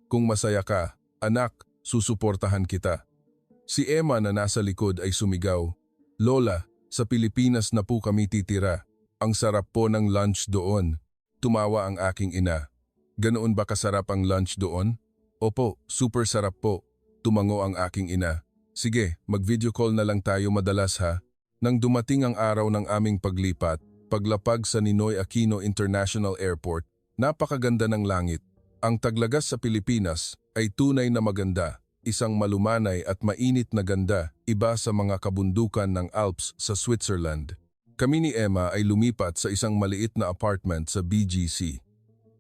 kung masaya ka, anak, susuportahan kita. Si Emma na nasa likod ay sumigaw, Lola, sa Pilipinas na po kami titira. Ang sarap po ng lunch doon. Tumawa ang aking ina. Ganoon ba kasarap ang lunch doon? Opo, super sarap po. Tumango ang aking ina. Sige, mag-video call na lang tayo madalas ha. Nang dumating ang araw ng aming paglipat, paglapag sa Ninoy Aquino International Airport, napakaganda ng langit. Ang taglagas sa Pilipinas ay tunay na maganda. isang malumanay at mainit na ganda, iba sa mga kabundukan ng Alps sa Switzerland. Kami ni Emma ay lumipat sa isang maliit na apartment sa BGC.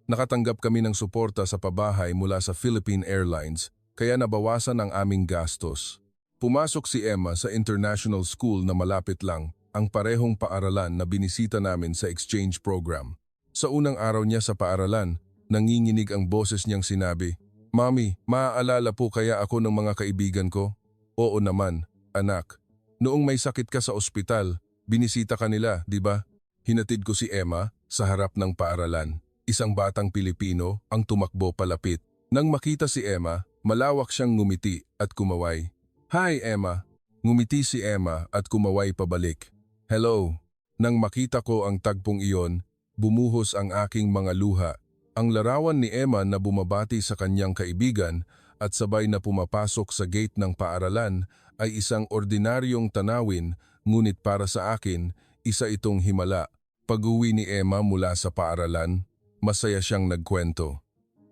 Nakatanggap kami ng suporta sa pabahay mula sa Philippine Airlines, kaya nabawasan ang aming gastos. Pumasok si Emma sa international school na malapit lang, ang parehong paaralan na binisita namin sa exchange program. Sa unang araw niya sa paaralan, nanginginig ang boses niyang sinabi, "Mami, maaalala po kaya ako ng mga kaibigan ko?" "Oo naman, anak. Noong may sakit ka sa ospital, binisita ka nila, di ba?" Hinatid ko si Emma sa harap ng paaralan. Isang batang Pilipino ang tumakbo palapit. Nang makita si Emma, malawak siyang ngumiti at kumaway. "Hi, Emma." Ngumiti si Emma at kumaway pabalik. "Hello." Nang makita ko ang tagpong iyon, bumuhos ang aking mga luha. Ang larawan ni Emma na bumabati sa kanyang kaibigan at sabay na pumapasok sa gate ng paaralan ay isang ordinaryong tanawin, ngunit para sa akin, isa itong himala. Pag-uwi ni Emma mula sa paaralan, masaya siyang nagkwento.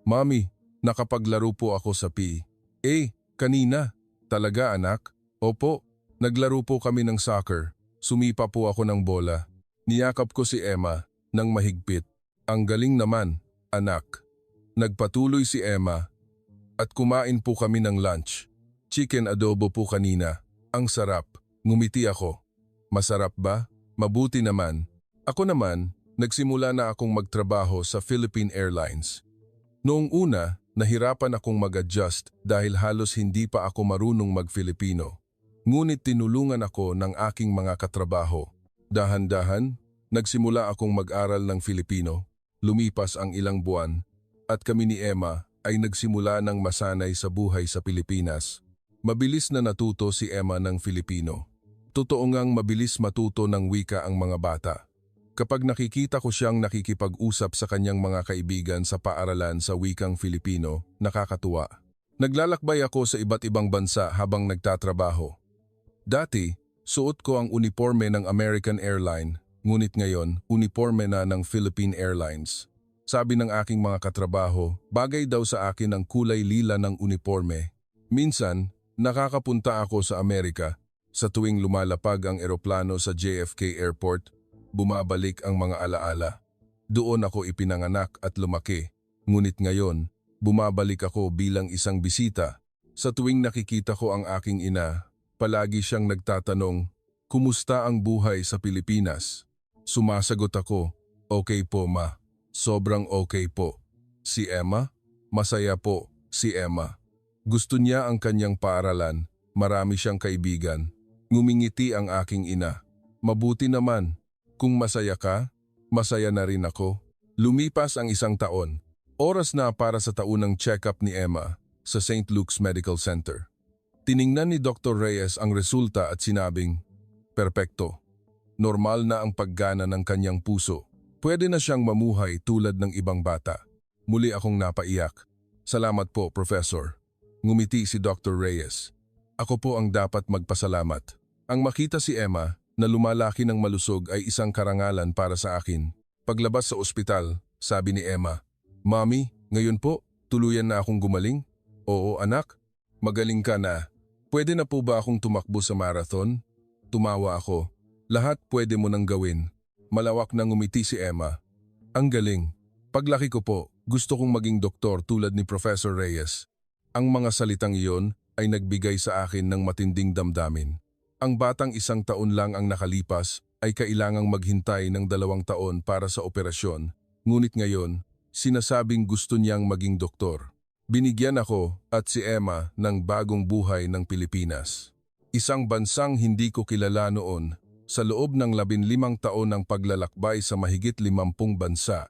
"Mami, nakapaglaro po ako sa PE." Kanina? Talaga anak?" "Opo, naglaro po kami ng soccer. Sumipa po ako ng bola." Niyakap ko si Emma nang mahigpit. "Ang galing naman, anak." Nagpatuloy si Emma at kumain po kami ng lunch. Chicken adobo po kanina. Ang sarap. Ngumiti ako. "Masarap ba? Mabuti naman." Ako naman, nagsimula na akong magtrabaho sa Philippine Airlines. Noong una, nahirapan akong mag-adjust dahil halos hindi pa ako marunong mag-Filipino. Ngunit tinulungan ako ng aking mga katrabaho. Dahan-dahan, nagsimula akong mag-aral ng Filipino. Lumipas ang ilang buwan at kami ni Emma ay nagsimula ng masanay sa buhay sa Pilipinas. Mabilis na natuto si Emma ng Filipino. Totoo ngang mabilis matuto ng wika ang mga bata. Kapag nakikita ko siyang nakikipag-usap sa kanyang mga kaibigan sa paaralan sa wikang Filipino, nakakatuwa. Naglalakbay ako sa iba't ibang bansa habang nagtatrabaho. Dati, suot ko ang uniforme ng American Airline, ngunit ngayon, uniforme na ng Philippine Airlines. Sabi ng aking mga katrabaho, bagay daw sa akin ang kulay lila ng uniforme. Minsan, nakakapunta ako sa Amerika. Sa tuwing lumalapag ang eroplano sa JFK Airport, bumabalik ang mga alaala. Doon ako ipinanganak at lumaki. Ngunit ngayon, bumabalik ako bilang isang bisita. Sa tuwing nakikita ko ang aking ina, palagi siyang nagtatanong, "Kumusta ang buhay sa Pilipinas?" Sumasagot ako, "Okay po ma, sobrang okay po." Si Emma? Masaya po, si Emma. Gusto niya ang kanyang paaralan, marami siyang kaibigan. Ngumingiti ang aking ina. "Mabuti naman. Kung masaya ka, masaya na rin ako." Lumipas ang isang taon. Oras na para sa taunang check-up ni Emma sa St. Luke's Medical Center. Tiningnan ni Dr. Reyes ang resulta at sinabing, "Perpekto. Normal na ang paggana ng kanyang puso. Pwede na siyang mamuhay tulad ng ibang bata." Muli akong napaiyak. "Salamat po, Professor." Ngumiti si Dr. Reyes. "Ako po ang dapat magpasalamat." Ang makita si Emma na lumalaki ng malusog ay isang karangalan para sa akin. Paglabas sa ospital, sabi ni Emma, "Mami, ngayon po, tuluyan na akong gumaling?" "Oo anak, magaling ka na. Pwede na po ba akong tumakbo sa marathon?" Tumawa ako. "Lahat pwede mo nang gawin." Malawak na ngumiti si Emma. "Ang galing. Paglaki ko po, gusto kong maging doktor tulad ni Professor Reyes." Ang mga salitang iyon ay nagbigay sa akin ng matinding damdamin. Ang batang 1 taon lang ang nakalipas ay kailangang maghintay ng 2 taon para sa operasyon. Ngunit ngayon, sinasabing gusto niyang maging doktor. Binigyan ako at si Emma ng bagong buhay ng Pilipinas. Isang bansang hindi ko kilala noon. Sa loob ng 15 taon ng paglalakbay sa mahigit 50 bansa,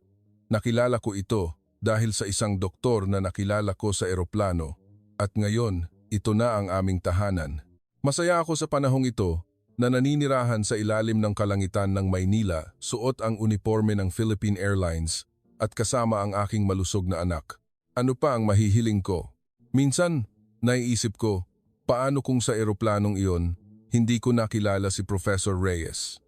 nakilala ko ito dahil sa isang doktor na nakilala ko sa eroplano. At ngayon, ito na ang aming tahanan. Masaya ako sa panahong ito na naninirahan sa ilalim ng kalangitan ng Maynila, suot ang uniforme ng Philippine Airlines at kasama ang aking malusog na anak. Ano pa ang mahihiling ko? Minsan, naiisip ko, paano kung sa eroplanong iyon, hindi ko nakilala si Professor Reyes?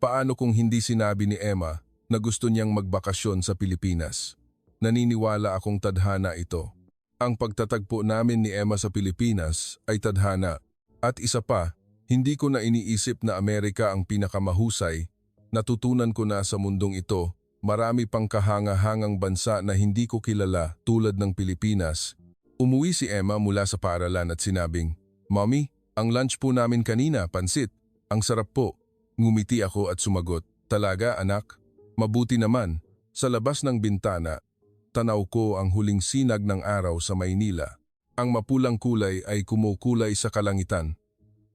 Paano kung hindi sinabi ni Emma na gusto niyang magbakasyon sa Pilipinas? Naniniwala akong tadhana ito. Ang pagtatagpo namin ni Emma sa Pilipinas ay tadhana. At isa pa, hindi ko na iniisip na Amerika ang pinakamahusay. Natutunan ko na sa mundong ito, marami pang kahanga-hangang bansa na hindi ko kilala tulad ng Pilipinas. Umuwi si Emma mula sa paaralan at sinabing, "Mommy, ang lunch po namin kanina, pansit. Ang sarap po." Ngumiti ako at sumagot, "Talaga anak? Mabuti naman." Sa labas ng bintana, tanaw ko ang huling sinag ng araw sa Maynila. Ang mapulang kulay ay kumukulay sa kalangitan.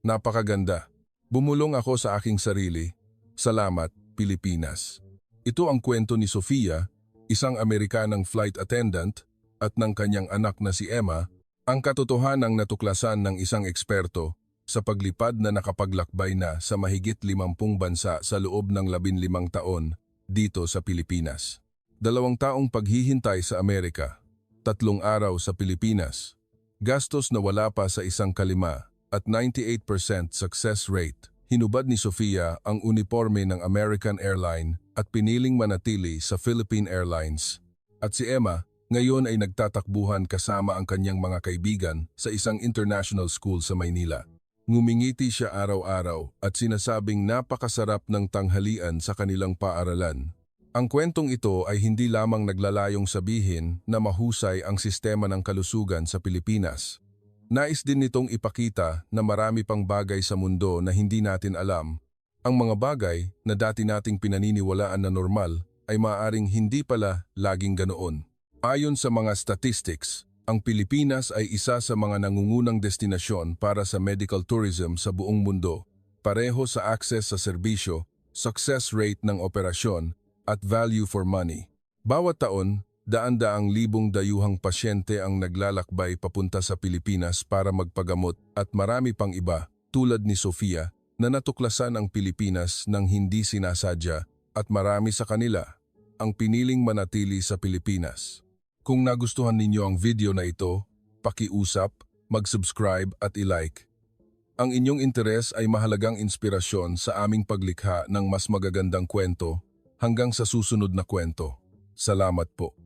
Napakaganda. Bumulong ako sa aking sarili. Salamat, Pilipinas. Ito ang kwento ni Sofia, isang Amerikanang flight attendant, at ng kanyang anak na si Emma, ang katotohanang natuklasan ng isang eksperto sa paglipad na nakapaglakbay na sa mahigit 50 bansa sa loob ng 15 taon dito sa Pilipinas. 2 taong paghihintay sa Amerika, 3 araw sa Pilipinas, gastos na wala pa sa 1/5 at 98% success rate. Hinubad ni Sofia ang uniforme ng American Airline at piniling manatili sa Philippine Airlines. At si Emma, ngayon ay nagtatakbuhan kasama ang kanyang mga kaibigan sa isang international school sa Maynila. Ngumingiti siya araw-araw at sinasabing napakasarap ng tanghalian sa kanilang paaralan. Ang kwentong ito ay hindi lamang naglalayong sabihin na mahusay ang sistema ng kalusugan sa Pilipinas. Nais din nitong ipakita na marami pang bagay sa mundo na hindi natin alam. Ang mga bagay na dati nating pinaniniwalaan na normal ay maaaring hindi pala laging ganoon. Ayon sa mga statistics, ang Pilipinas ay isa sa mga nangungunang destinasyon para sa medical tourism sa buong mundo, pareho sa access sa serbisyo, success rate ng operasyon, at value for money. Bawat taon, daan-daang libong dayuhang pasyente ang naglalakbay papunta sa Pilipinas para magpagamot at marami pang iba, tulad ni Sofia, na natuklasan ang Pilipinas nang hindi sinasadya at marami sa kanila ang piniling manatili sa Pilipinas. Kung nagustuhan ninyo ang video na ito, pakiusap, mag-subscribe at i-like. Ang inyong interes ay mahalagang inspirasyon sa aming paglikha ng mas magagandang kwento. Hanggang sa susunod na kwento. Salamat po.